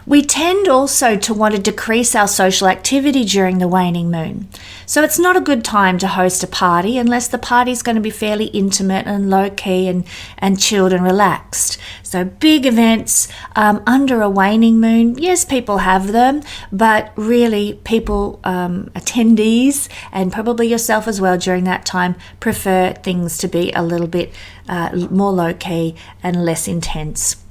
We tend also to want to decrease our social activity during the waning moon. So it's not a good time to host a party unless the party is going to be fairly intimate and low-key and chilled and relaxed. So big events under a waning moon, yes, people have them, but really attendees, and probably yourself as well during that time, prefer things to be a little bit more low-key and less intense.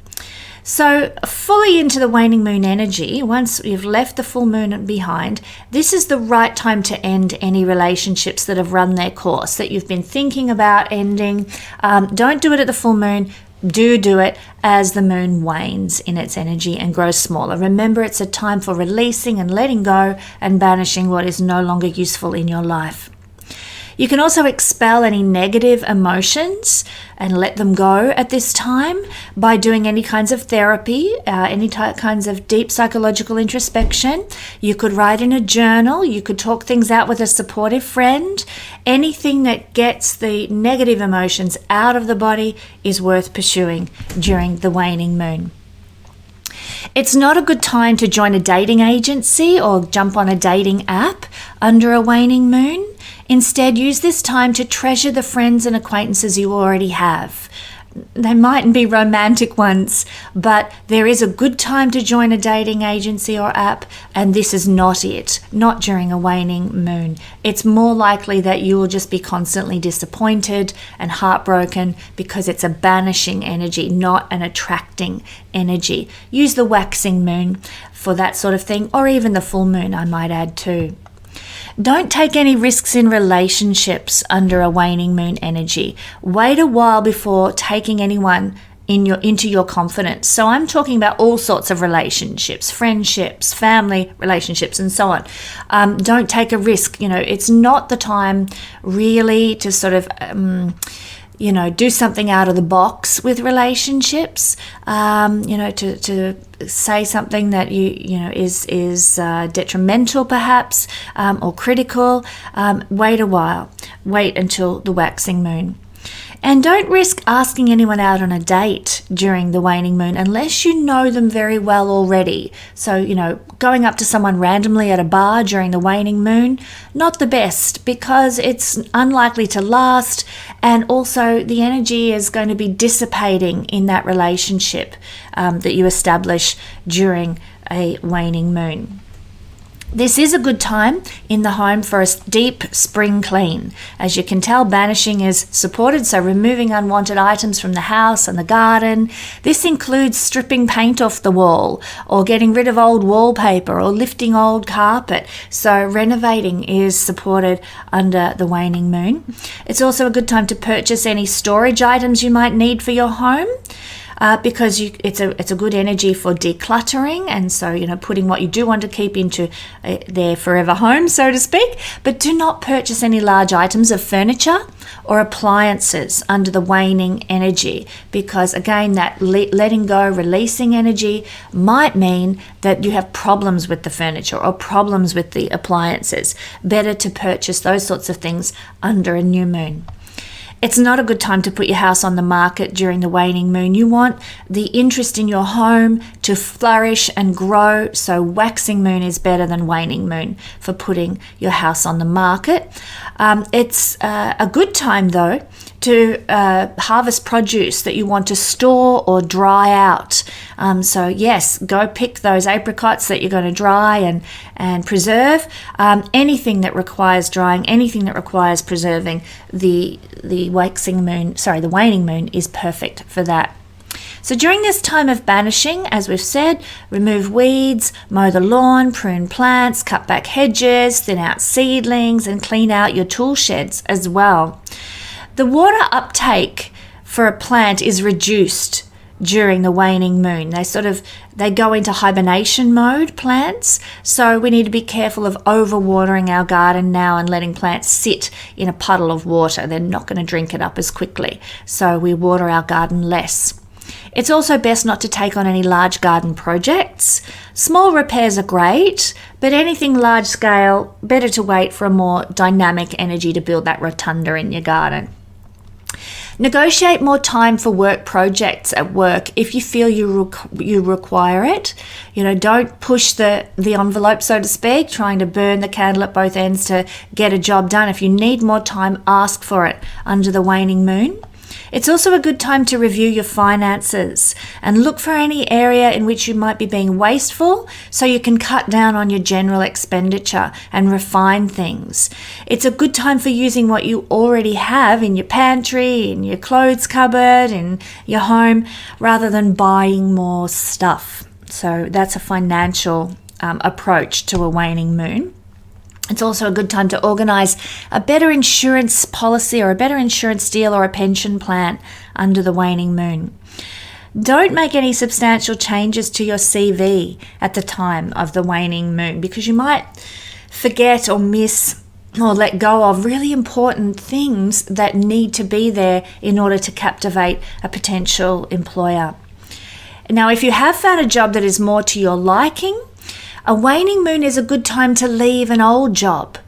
So fully into the waning moon energy, once you've left the full moon behind, this is the right time to end any relationships that have run their course, that you've been thinking about ending. Don't do it at the full moon. Do it as the moon wanes in its energy and grows smaller. Remember, it's a time for releasing and letting go and banishing what is no longer useful in your life. You can also expel any negative emotions and let them go at this time by doing any kinds of therapy, kinds of deep psychological introspection. You could write in a journal. You could talk things out with a supportive friend. Anything that gets the negative emotions out of the body is worth pursuing during the waning moon. It's not a good time to join a dating agency or jump on a dating app under a waning moon. Instead, use this time to treasure the friends and acquaintances you already have. They mightn't be romantic ones, but there is a good time to join a dating agency or app, and this is not it, not during a waning moon. It's more likely that you will just be constantly disappointed and heartbroken because it's a banishing energy, not an attracting energy. Use the waxing moon for that sort of thing, or even the full moon, I might add too. Don't take any risks in relationships under a waning moon energy. Wait a while before taking anyone into your confidence. So I'm talking about all sorts of relationships, friendships, family relationships, and so on. Don't take a risk. It's not the time really to sort of do something out of the box with relationships, to say something that is detrimental perhaps, or critical. Wait a while. Wait until the waxing moon. And don't risk asking anyone out on a date during the waning moon unless you know them very well already. So, going up to someone randomly at a bar during the waning moon, not the best, because it's unlikely to last, and also the energy is going to be dissipating in that relationship that you establish during a waning moon. This is a good time in the home for a deep spring clean. As you can tell, banishing is supported, so removing unwanted items from the house and the garden. This includes stripping paint off the wall, or getting rid of old wallpaper, or lifting old carpet. So renovating is supported under the waning moon. It's also a good time to purchase any storage items you might need for your home. Because it's a good energy for decluttering, and so putting what you do want to keep into their forever home, so to speak. But do not purchase any large items of furniture or appliances under the waning energy, because again, that letting go, releasing energy might mean that you have problems with the furniture or problems with the appliances. Better to purchase those sorts of things under a new moon. It's not a good time to put your house on the market during the waning moon. You want the interest in your home to flourish and grow, so waxing moon is better than waning moon for putting your house on the market. It's a good time, though, to harvest produce that you want to store or dry out. So yes, go pick those apricots that you're going to dry and preserve. Anything that requires drying, anything that requires preserving, the waning moon is perfect for that. So during this time of banishing, as we've said, remove weeds, mow the lawn, prune plants, cut back hedges, thin out seedlings, and clean out your tool sheds as well. The water uptake for a plant is reduced during the waning moon. They go into hibernation mode, plants. So we need to be careful of overwatering our garden now and letting plants sit in a puddle of water. They're not going to drink it up as quickly. So we water our garden less. It's also best not to take on any large garden projects. Small repairs are great, but anything large scale, better to wait for a more dynamic energy to build that rotunda in your garden. Negotiate more time for work projects at work if you feel you require it. Don't push the envelope, so to speak, trying to burn the candle at both ends to get a job done. If you need more time, ask for it under the waning moon. It's also a good time to review your finances and look for any area in which you might be being wasteful so you can cut down on your general expenditure and refine things. It's a good time for using what you already have in your pantry, in your clothes cupboard, in your home, rather than buying more stuff. So that's a financial approach to a waning moon. It's also a good time to organise a better insurance policy or a better insurance deal or a pension plan under the waning moon. Don't make any substantial changes to your CV at the time of the waning moon because you might forget or miss or let go of really important things that need to be there in order to captivate a potential employer. Now, if you have found a job that is more to your liking, a waning moon is a good time to leave an old job,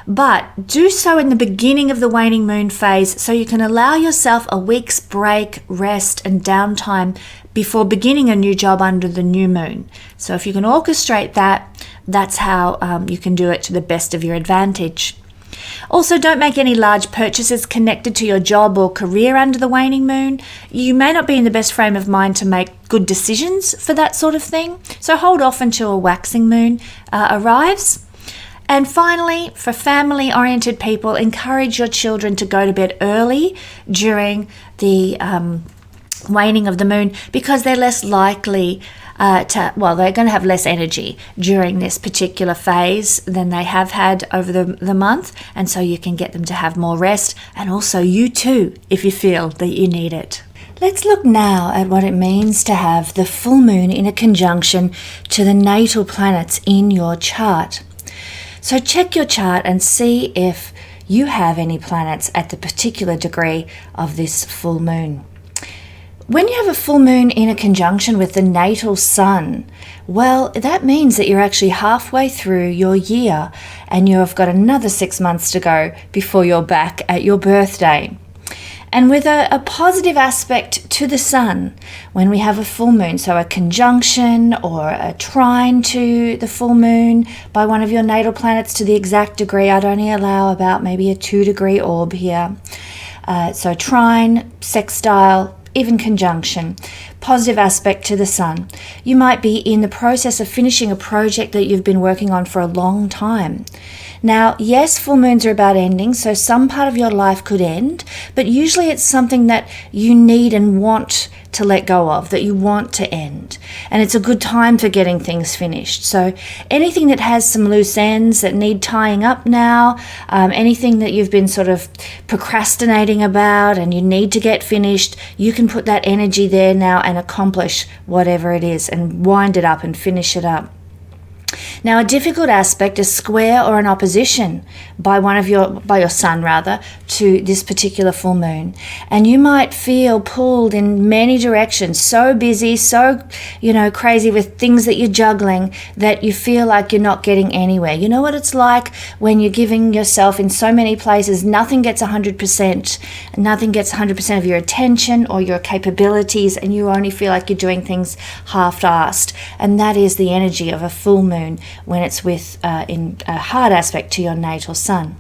but do so in the beginning of the waning moon phase so you can allow yourself a week's break, rest, and downtime before beginning a new job under the new moon. So if you can orchestrate that, that's how you can do it to the best of your advantage. Also, don't make any large purchases connected to your job or career under the waning moon. You may not be in the best frame of mind to make good decisions for that sort of thing, so hold off until a waxing moon arrives. And finally, for family-oriented people, encourage your children to go to bed early during the waning of the moon because they're less likely they're going to have less energy during this particular phase than they have had over the month, and so you can get them to have more rest, and also you too, if you feel that you need it. Let's look now at what it means to have the full moon in a conjunction to the natal planets in your chart. So check your chart and see if you have any planets at the particular degree of this full moon. When you have a full moon in a conjunction with the natal sun, well, that means that you're actually halfway through your year and you've got another 6 months to go before you're back at your birthday. And with a positive aspect to the sun, when we have a full moon, so a conjunction or a trine to the full moon by one of your natal planets to the exact degree, I'd only allow about maybe a 2-degree orb here. So trine, sextile, even conjunction, positive aspect to the sun. You might be in the process of finishing a project that you've been working on for a long time. Now, yes, full moons are about ending, so some part of your life could end, but usually it's something that you need and want to let go of, that you want to end. And it's a good time for getting things finished. So anything that has some loose ends that need tying up now, anything that you've been sort of procrastinating about and you need to get finished, you can put that energy there now and accomplish whatever it is and wind it up and finish it up. Now, a difficult aspect, a square or an opposition by your sun rather, to this particular full moon. And you might feel pulled in many directions, so busy, so, crazy with things that you're juggling that you feel like you're not getting anywhere. You know what it's like when you're giving yourself in so many places, nothing gets 100%, nothing gets 100% of your attention or your capabilities, and you only feel like you're doing things half-assed. And that is the energy of a full moon when it's with in a hard aspect to your natal sun.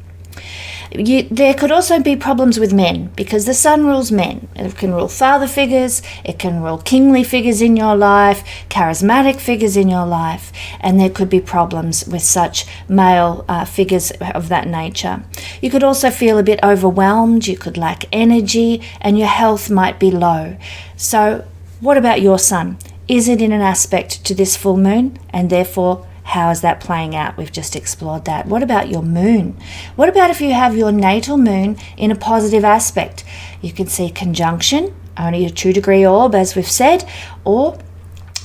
There could also be problems with men, because the sun rules men. It can rule father figures, it can rule kingly figures in your life, charismatic figures in your life, and there could be problems with such male figures of that nature. You could also feel a bit overwhelmed, you could lack energy, and your health might be low. So what about your sun? Is it in an aspect to this full moon, and therefore how is that playing out? We've just explored that. What about your moon? What about if you have your natal moon in a positive aspect? You can see conjunction, only a 2-degree orb, as we've said, or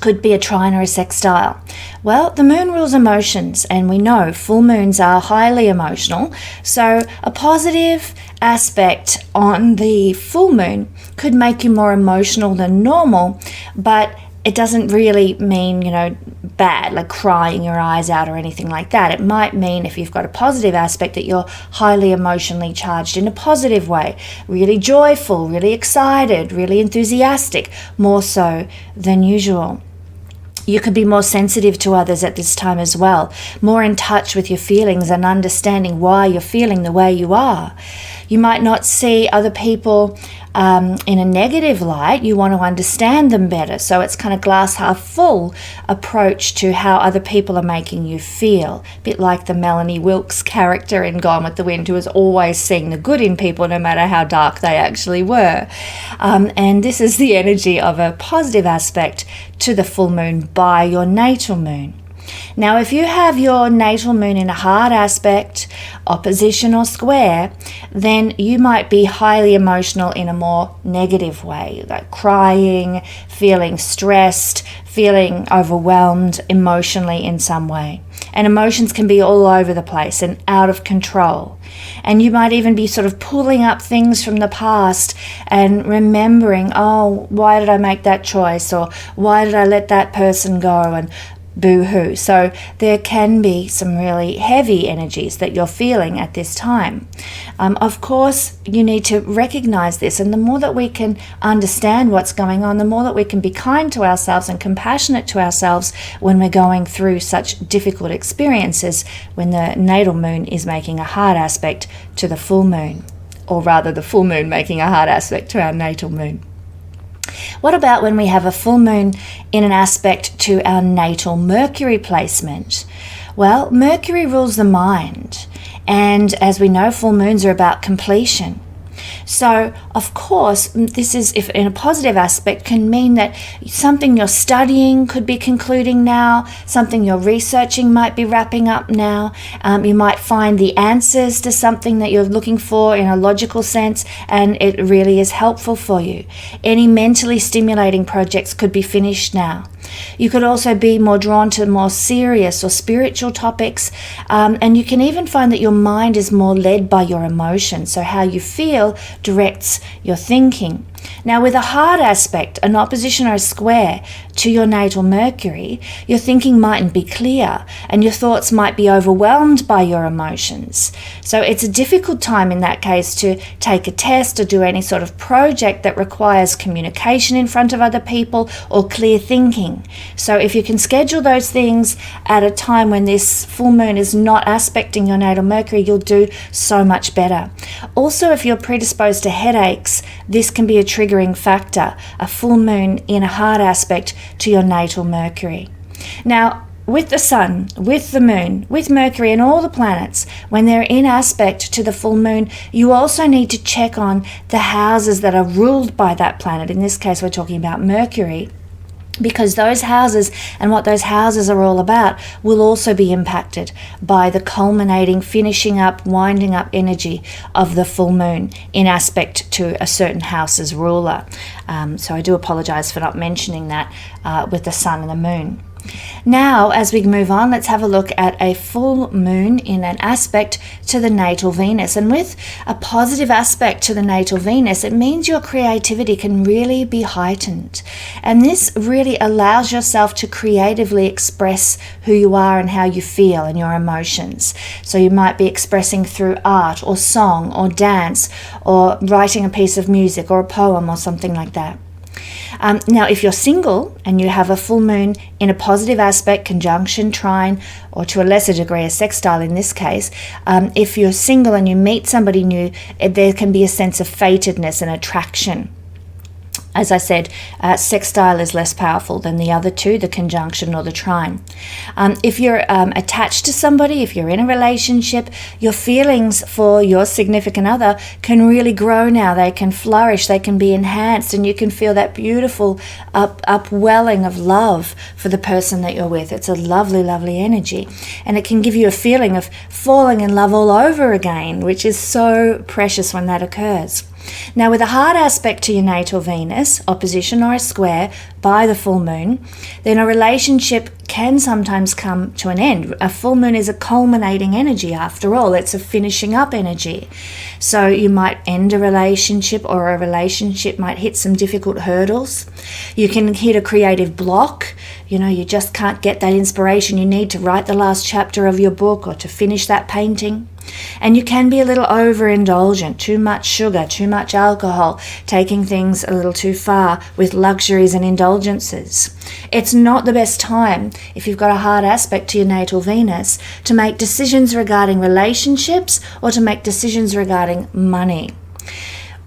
could be a trine or a sextile. Well, the moon rules emotions, and we know full moons are highly emotional. So a positive aspect on the full moon could make you more emotional than normal, but it doesn't really mean, bad, like crying your eyes out or anything like that. It might mean, if you've got a positive aspect, that you're highly emotionally charged in a positive way, really joyful, really excited, really enthusiastic, more so than usual. You could be more sensitive to others at this time as well, more in touch with your feelings and understanding why you're feeling the way you are. You might not see other people in a negative light. You want to understand them better. So it's kind of glass half full approach to how other people are making you feel. A bit like the Melanie Wilkes character in Gone with the Wind, who was always seeing the good in people no matter how dark they actually were. And this is the energy of a positive aspect to the full moon by your natal moon. Now, if you have your natal moon in a hard aspect, opposition or square, then you might be highly emotional in a more negative way, like crying, feeling stressed, feeling overwhelmed emotionally in some way. And emotions can be all over the place and out of control. And you might even be sort of pulling up things from the past and remembering, oh, why did I make that choice? Or why did I let that person go? And boo-hoo. So there can be some really heavy energies that you're feeling at this time. Of course, you need to recognize this, and the more that we can understand what's going on, the more that we can be kind to ourselves and compassionate to ourselves when we're going through such difficult experiences, when the natal moon is making a hard aspect to the full moon, or rather the full moon making a hard aspect to our natal moon. What about when we have a full moon in an aspect to our natal Mercury placement? Well, Mercury rules the mind, and as we know, full moons are about completion. So, of course, this is, if in a positive aspect, can mean that something you're studying could be concluding now, something you're researching might be wrapping up now. You might find the answers to something that you're looking for in a logical sense, and it really is helpful for you. Any mentally stimulating projects could be finished now. You could also be more drawn to more serious or spiritual topics, and you can even find that your mind is more led by your emotions, so how you feel directs your thinking. Now, with a hard aspect, an opposition or a square to your natal Mercury, your thinking mightn't be clear and your thoughts might be overwhelmed by your emotions. So it's a difficult time in that case to take a test or do any sort of project that requires communication in front of other people or clear thinking. So if you can schedule those things at a time when this full moon is not aspecting your natal Mercury, you'll do so much better. Also, if you're predisposed to headaches, this can be a triggering factor, a full moon in a hard aspect to your natal Mercury. Now, with the sun, with the moon, with Mercury and all the planets, when they're in aspect to the full moon, you also need to check on the houses that are ruled by that planet. In this case, we're talking about Mercury, because those houses and what those houses are all about will also be impacted by the culminating, finishing up, winding up energy of the full moon in aspect to a certain house's ruler. So I do apologize for not mentioning that with the sun and the moon. Now, as we move on, let's have a look at a full moon in an aspect to the natal Venus. And with a positive aspect to the natal Venus, it means your creativity can really be heightened. And this really allows yourself to creatively express who you are and how you feel and your emotions. So you might be expressing through art or song or dance or writing a piece of music or a poem or something like that. Now, if you're single and you have a full moon in a positive aspect, conjunction, trine, or to a lesser degree a sextile in this case, if you're single and you meet somebody new, there can be a sense of fatedness and attraction. As I said, sextile is less powerful than the other two, the conjunction or the trine. If you're attached to somebody, if you're in a relationship, your feelings for your significant other can really grow now. They can flourish, they can be enhanced, and you can feel that beautiful upwelling of love for the person that you're with. It's a lovely, lovely energy. And it can give you a feeling of falling in love all over again, which is so precious when that occurs. Now, with a hard aspect to your natal Venus, opposition or a square by the full moon, then a relationship can sometimes come to an end. A full moon is a culminating energy after all. It's a finishing up energy. So you might end a relationship, or a relationship might hit some difficult hurdles. You can hit a creative block. You just can't get that inspiration you need to write the last chapter of your book or to finish that painting. And you can be a little overindulgent, too much sugar, too much alcohol, taking things a little too far with luxuries and indulgences. It's not the best time, if you've got a hard aspect to your natal Venus, to make decisions regarding relationships or to make decisions regarding money.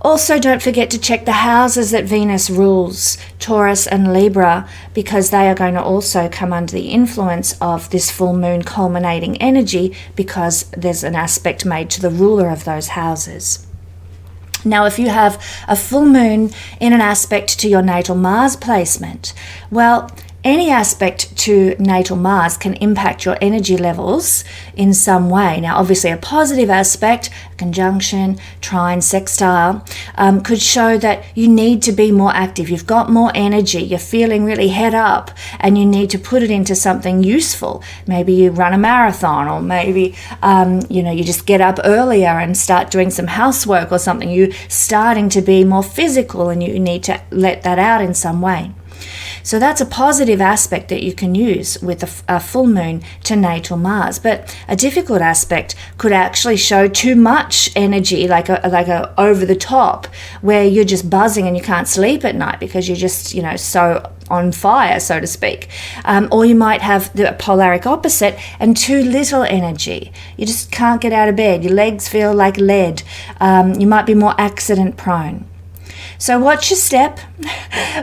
Also, don't forget to check the houses that Venus rules, Taurus and Libra, because they are going to also come under the influence of this full moon culminating energy, because there's an aspect made to the ruler of those houses. Now, if you have a full moon in an aspect to your natal Mars placement, well, any aspect to natal Mars can impact your energy levels in some way. Now, obviously, a positive aspect, conjunction, trine, sextile, could show that you need to be more active. You've got more energy. You're feeling really head up, and you need to put it into something useful. Maybe you run a marathon, or maybe you just get up earlier and start doing some housework or something. You're starting to be more physical, and you need to let that out in some way. So that's a positive aspect that you can use with a full moon to natal Mars. But a difficult aspect could actually show too much energy, like a over the top, where you're just buzzing and you can't sleep at night because you're just, so on fire, so to speak. Or you might have the polaric opposite and too little energy. You just can't get out of bed. Your legs feel like lead. You might be more accident prone. So watch your step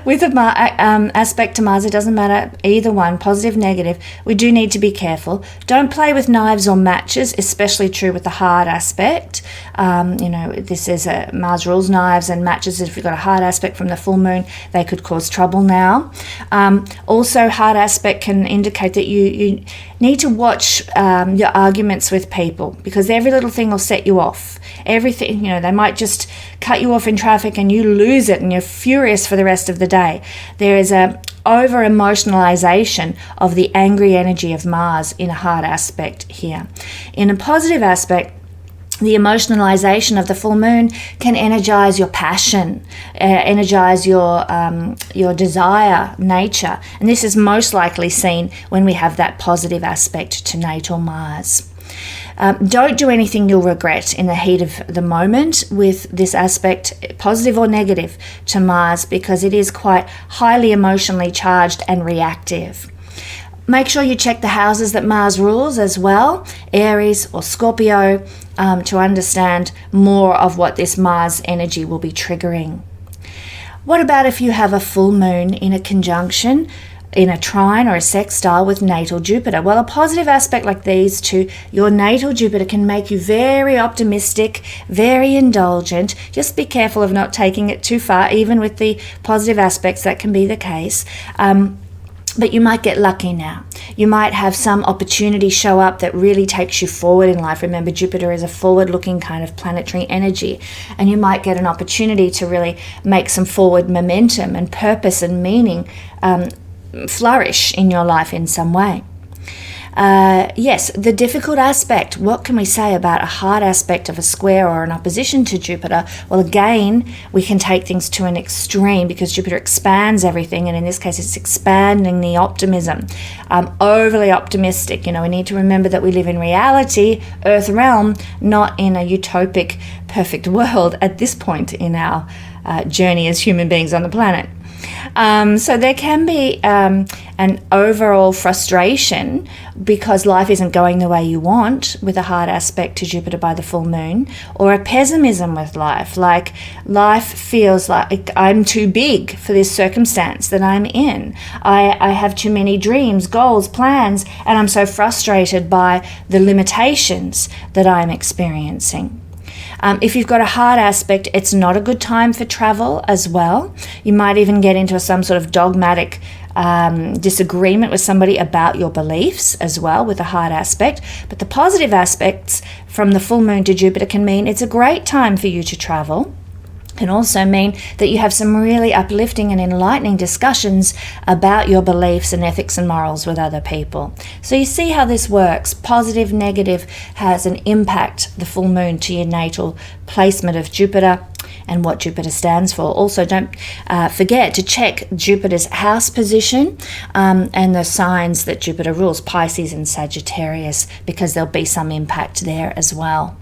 with an aspect to Mars. It doesn't matter, either one, positive, negative. We do need to be careful. Don't play with knives or matches, especially true with the hard aspect. This is Mars rules knives and matches. If you've got a hard aspect from the full moon, they could cause trouble now. Also, hard aspect can indicate that you need to watch your arguments with people, because every little thing will set you off. Everything, they might just cut you off in traffic and you lose it and you're furious for the rest of the day. There is a over-emotionalization of the angry energy of Mars in a hard aspect here. In a positive aspect, the emotionalization of the full moon can energize your passion, energize your desire, nature. And this is most likely seen when we have that positive aspect to natal Mars. Don't do anything you'll regret in the heat of the moment with this aspect, positive or negative, to Mars, because it is quite highly emotionally charged and reactive. Make sure you check the houses that Mars rules as well, Aries or Scorpio, to understand more of what this Mars energy will be triggering. What about if you have a full moon in a conjunction, in a trine or a sextile with natal Jupiter? Well, a positive aspect like these to your natal Jupiter can make you very optimistic, very indulgent. Just be careful of not taking it too far, even with the positive aspects. That can be the case. But you might get lucky now. You might have some opportunity show up that really takes you forward in life. Remember, Jupiter is a forward-looking kind of planetary energy, and you might get an opportunity to really make some forward momentum and purpose and meaning flourish in your life in some way. Yes, the difficult aspect. What can we say about a hard aspect of a square or an opposition to Jupiter? Well, again, we can take things to an extreme because Jupiter expands everything, and in this case, it's expanding the optimism. Overly optimistic. We need to remember that we live in reality, Earth realm, not in a utopic, perfect world at this point in our journey as human beings on the planet. So there can be an overall frustration because life isn't going the way you want, with a hard aspect to Jupiter by the full moon, or a pessimism with life, like life feels like I'm too big for this circumstance that I'm in. I have too many dreams, goals, plans, and I'm so frustrated by the limitations that I'm experiencing. If you've got a hard aspect, it's not a good time for travel as well. You might even get into some sort of dogmatic disagreement with somebody about your beliefs as well with a hard aspect. But the positive aspects from the full moon to Jupiter can mean it's a great time for you to travel. Can also mean that you have some really uplifting and enlightening discussions about your beliefs and ethics and morals with other people. So you see how this works. Positive, negative has an impact, the full moon, to your natal placement of Jupiter and what Jupiter stands for. Also, don't forget to check Jupiter's house position and the signs that Jupiter rules, Pisces and Sagittarius, because there'll be some impact there as well.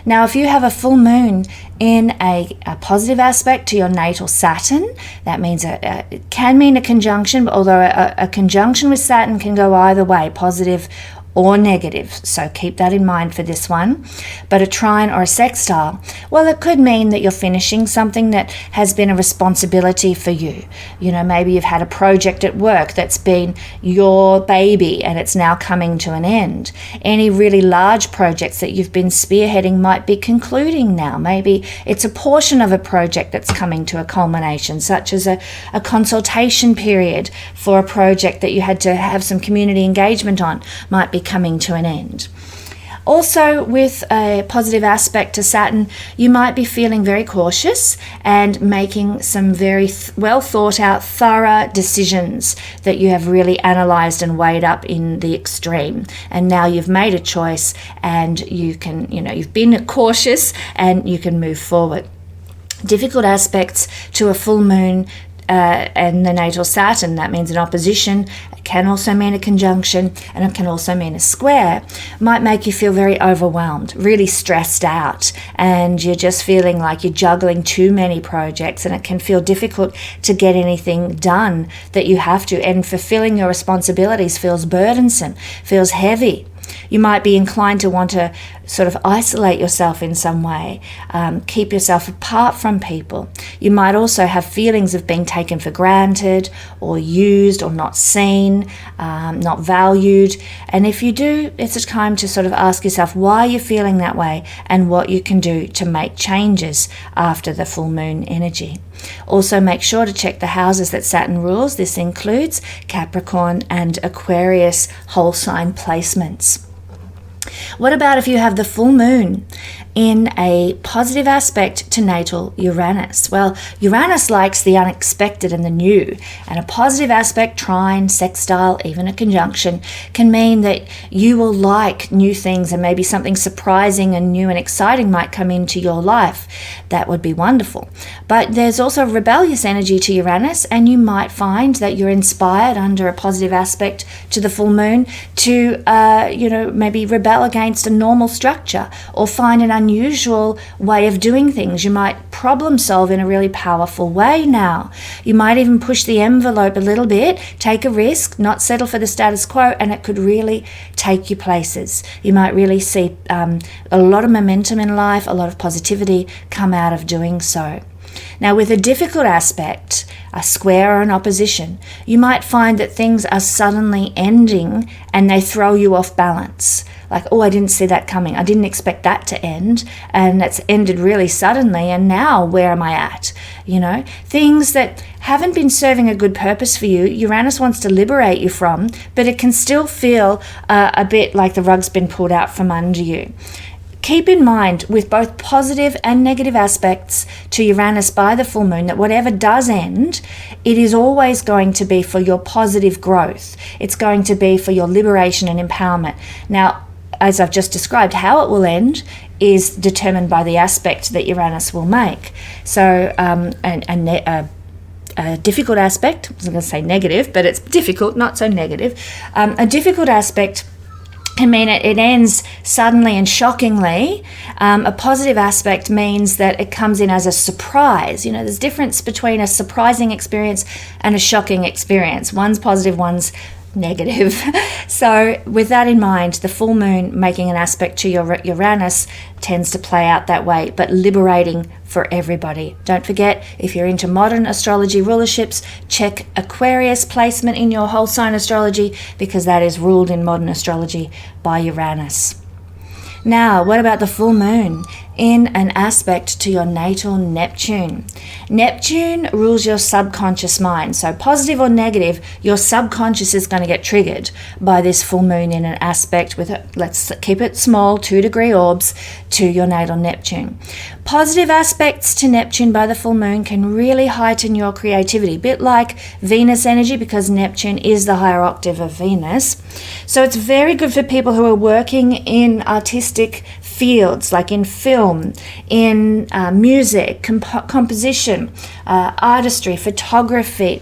Now, if you have a full moon in a positive aspect to your natal Saturn, that means it can mean a conjunction, although a conjunction with Saturn can go either way, positive or negative. So keep that in mind for this one. But a trine or a sextile, well, it could mean that you're finishing something that has been a responsibility for you. You know, maybe you've had a project at work that's been your baby and it's now coming to an end. Any really large projects that you've been spearheading might be concluding now. Maybe it's a portion of a project that's coming to a culmination, such as a consultation period for a project that you had to have some community engagement on might be coming to an end. Also, with a positive aspect to Saturn, you might be feeling very cautious and making some very well thought out, thorough decisions that you have really analysed and weighed up in the extreme. And now you've made a choice and you can, you've been cautious and you can move forward. Difficult aspects to a full moon and the natal Saturn, that means an opposition. It can also mean a conjunction, and it can also mean a square. Might make you feel very overwhelmed, really stressed out, and you're just feeling like you're juggling too many projects, and it can feel difficult to get anything done that you have to, and fulfilling your responsibilities feels burdensome, feels heavy. You might be inclined to want to sort of isolate yourself in some way, keep yourself apart from people. You might also have feelings of being taken for granted or used or not seen, not valued. And if you do, it's a time to sort of ask yourself why you're feeling that way and what you can do to make changes after the full moon energy. Also, make sure to check the houses that Saturn rules. This includes Capricorn and Aquarius whole sign placements. What about if you have the full moon in a positive aspect to natal Uranus? Well, Uranus likes the unexpected and the new, and a positive aspect, trine, sextile, even a conjunction, can mean that you will like new things, and maybe something surprising and new and exciting might come into your life. That would be wonderful. But there's also rebellious energy to Uranus, and you might find that you're inspired under a positive aspect to the full moon to, maybe rebel against a normal structure or find an unusual way of doing things. You might problem solve in a really powerful way now. You might even push the envelope a little bit, take a risk, not settle for the status quo, and it could really take you places. You might really see a lot of momentum in life, a lot of positivity come out of doing so. Now, with a difficult aspect, a square or an opposition, you might find that things are suddenly ending and they throw you off balance. Like, oh, I didn't see that coming. I didn't expect that to end, and it's ended really suddenly, and now where am I at? Things that haven't been serving a good purpose for you, Uranus wants to liberate you from, but it can still feel a bit like the rug's been pulled out from under you. Keep in mind, with both positive and negative aspects to Uranus by the full moon, that whatever does end, it is always going to be for your positive growth. It's going to be for your liberation and empowerment. Now, as I've just described, how it will end is determined by the aspect that Uranus will make. So, a difficult aspect, I was going to say negative, but it's difficult, not so negative. A difficult aspect can mean it ends suddenly and shockingly. A positive aspect means that it comes in as a surprise. There's a difference between a surprising experience and a shocking experience. One's positive, one's negative. So with that in mind, the full moon making an aspect to your Uranus tends to play out that way, but liberating for everybody. Don't forget, if you're into modern astrology rulerships, check Aquarius placement in your whole sign astrology, because that is ruled in modern astrology by Uranus. Now, what about the full moon in an aspect to your natal Neptune? Neptune rules your subconscious mind. So positive or negative, your subconscious is going to get triggered by this full moon in an aspect with, let's keep it small, 2-degree orbs to your natal Neptune. Positive aspects to Neptune by the full moon can really heighten your creativity, a bit like Venus energy, because Neptune is the higher octave of Venus. So it's very good for people who are working in artistic fields, like in film, in music, composition, artistry, photography.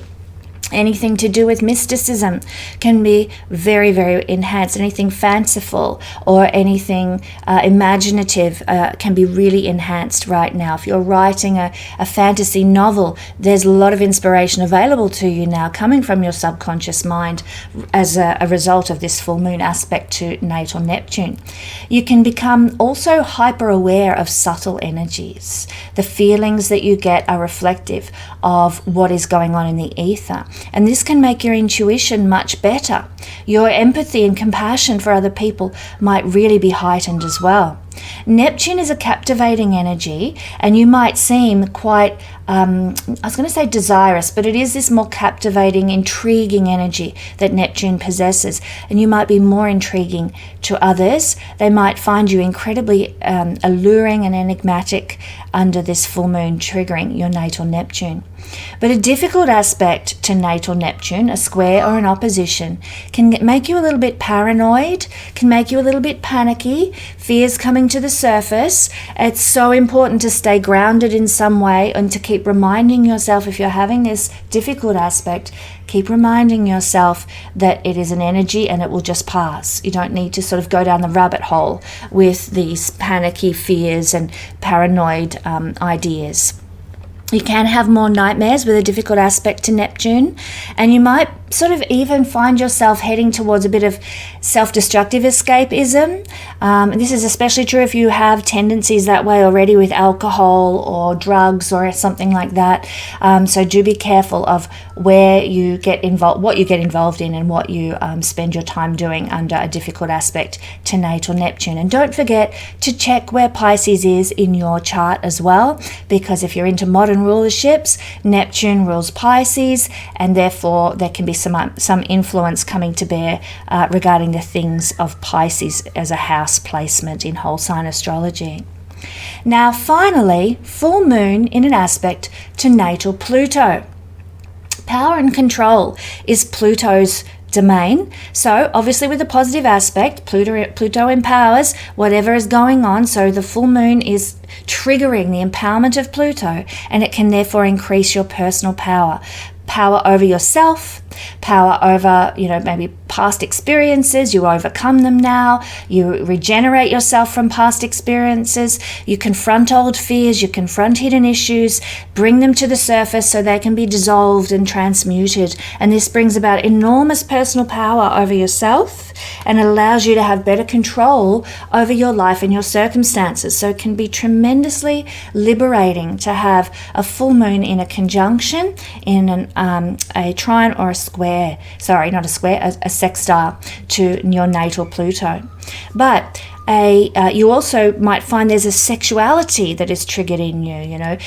Anything to do with mysticism can be very, very enhanced. Anything fanciful or anything imaginative can be really enhanced right now. If you're writing a fantasy novel, there's a lot of inspiration available to you now coming from your subconscious mind as a result of this full moon aspect to natal Neptune. You can become also hyper aware of subtle energies. The feelings that you get are reflective of what is going on in the ether. And this can make your intuition much better. Your empathy and compassion for other people might really be heightened as well. Neptune is a captivating energy, and you might seem quite, I was going to say desirous, but it is this more captivating, intriguing energy that Neptune possesses, and you might be more intriguing to others. They might find you incredibly alluring and enigmatic under this full moon triggering your natal Neptune. But a difficult aspect to natal Neptune, a square or an opposition, can make you a little bit paranoid, can make you a little bit panicky, fears coming to the surface. It's so important to stay grounded in some way and to keep reminding yourself, if you're having this difficult aspect, keep reminding yourself that it is an energy and it will just pass. You don't need to sort of go down the rabbit hole with these panicky fears and paranoid ideas. You can have more nightmares with a difficult aspect to Neptune, and you might sort of even find yourself heading towards a bit of self-destructive escapism. This is especially true if you have tendencies that way already with alcohol or drugs or something like that. So do be careful of where you get involved, what you get involved in, and what you spend your time doing under a difficult aspect to natal Neptune. And don't forget to check where Pisces is in your chart as well, because if you're into modern rulerships, Neptune rules Pisces, and therefore there can be some influence coming to bear regarding the things of Pisces as a house placement in whole sign astrology. Now finally, full moon in an aspect to natal Pluto. Power and control is Pluto's domain. So obviously with a positive aspect, Pluto empowers whatever is going on. So the full moon is triggering the empowerment of Pluto, and it can therefore increase your personal power over yourself, power over, maybe past experiences. You overcome them now. You regenerate yourself from past experiences. You confront old fears. You confront hidden issues, bring them to the surface so they can be dissolved and transmuted. And this brings about enormous personal power over yourself, and it allows you to have better control over your life and your circumstances. So it can be tremendously liberating to have a full moon in a conjunction, in a trine or a square, a sextile to your natal Pluto. But you also might find there's a sexuality that is triggered in you.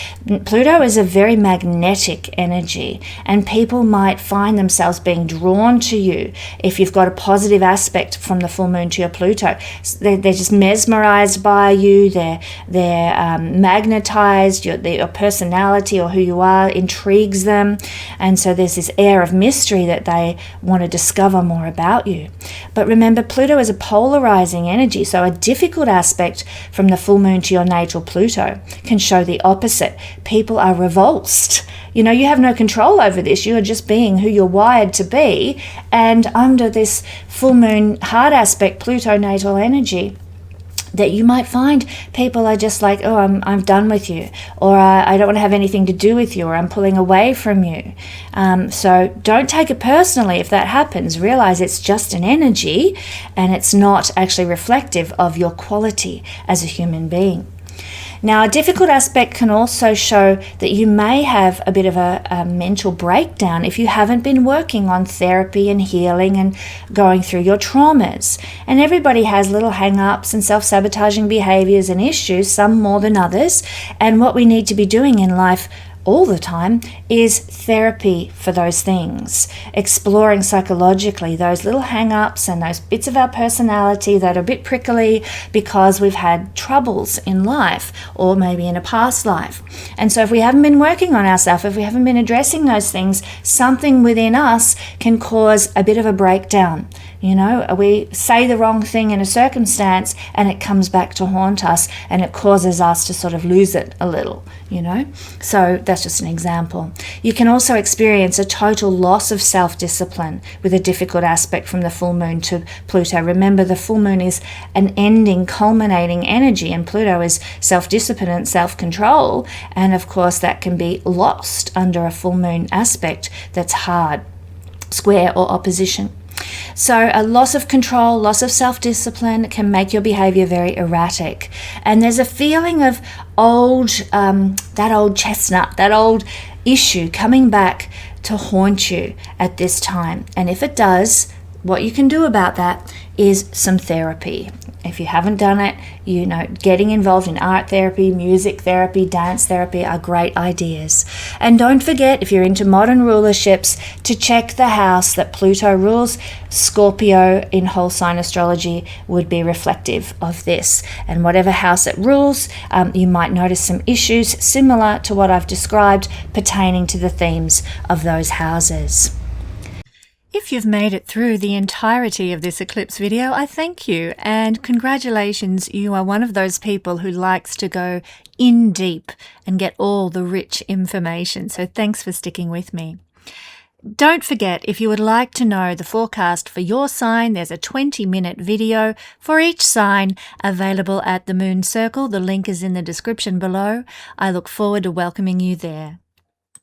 Pluto is a very magnetic energy, and people might find themselves being drawn to you if you've got a positive aspect from the full moon to your Pluto. They're just mesmerized by you. They're magnetized. Your personality or who you are intrigues them, and so there's this air of mystery that they want to discover more about you. But remember, Pluto is a polarizing energy, so a difficult aspect from the full moon to your natal Pluto can show the opposite. People are revulsed. You know, you have no control over this. You are just being who you're wired to be. And under this full moon hard aspect, Pluto natal energy, that you might find people are just like, oh, I'm done with you, or I don't want to have anything to do with you, or I'm pulling away from you. So don't take it personally if that happens. Realize it's just an energy and it's not actually reflective of your quality as a human being. Now, a difficult aspect can also show that you may have a bit of a mental breakdown if you haven't been working on therapy and healing and going through your traumas. And everybody has little hang-ups and self-sabotaging behaviors and issues, some more than others. And what we need to be doing in life all the time is therapy for those things, exploring psychologically those little hang-ups and those bits of our personality that are a bit prickly because we've had troubles in life or maybe in a past life. And so if we haven't been working on ourselves, if we haven't been addressing those things, something within us can cause a bit of a breakdown. You know, we say the wrong thing in a circumstance and it comes back to haunt us, and it causes us to sort of lose it a little, you know. So that's just an example. You can also experience a total loss of self-discipline with a difficult aspect from the full moon to Pluto. Remember, the full moon is an ending, culminating energy, and Pluto is self-discipline and self-control. And of course, that can be lost under a full moon aspect that's hard, square, or opposition. So a loss of control, loss of self-discipline can make your behavior very erratic. And there's a feeling of that old chestnut, that old issue coming back to haunt you at this time. And if it does, what you can do about that is some therapy. If you haven't done it, you know, getting involved in art therapy, music therapy, dance therapy are great ideas. And don't forget, if you're into modern rulerships, to check the house that Pluto rules. Scorpio in whole sign astrology would be reflective of this. And whatever house it rules, you might notice some issues similar to what I've described pertaining to the themes of those houses. If you've made it through the entirety of this eclipse video, I thank you, and congratulations, you are one of those people who likes to go in deep and get all the rich information, so thanks for sticking with me. Don't forget, if you would like to know the forecast for your sign, there's a 20-minute video for each sign available at the Moon Circle. The link is in the description below. I look forward to welcoming you there.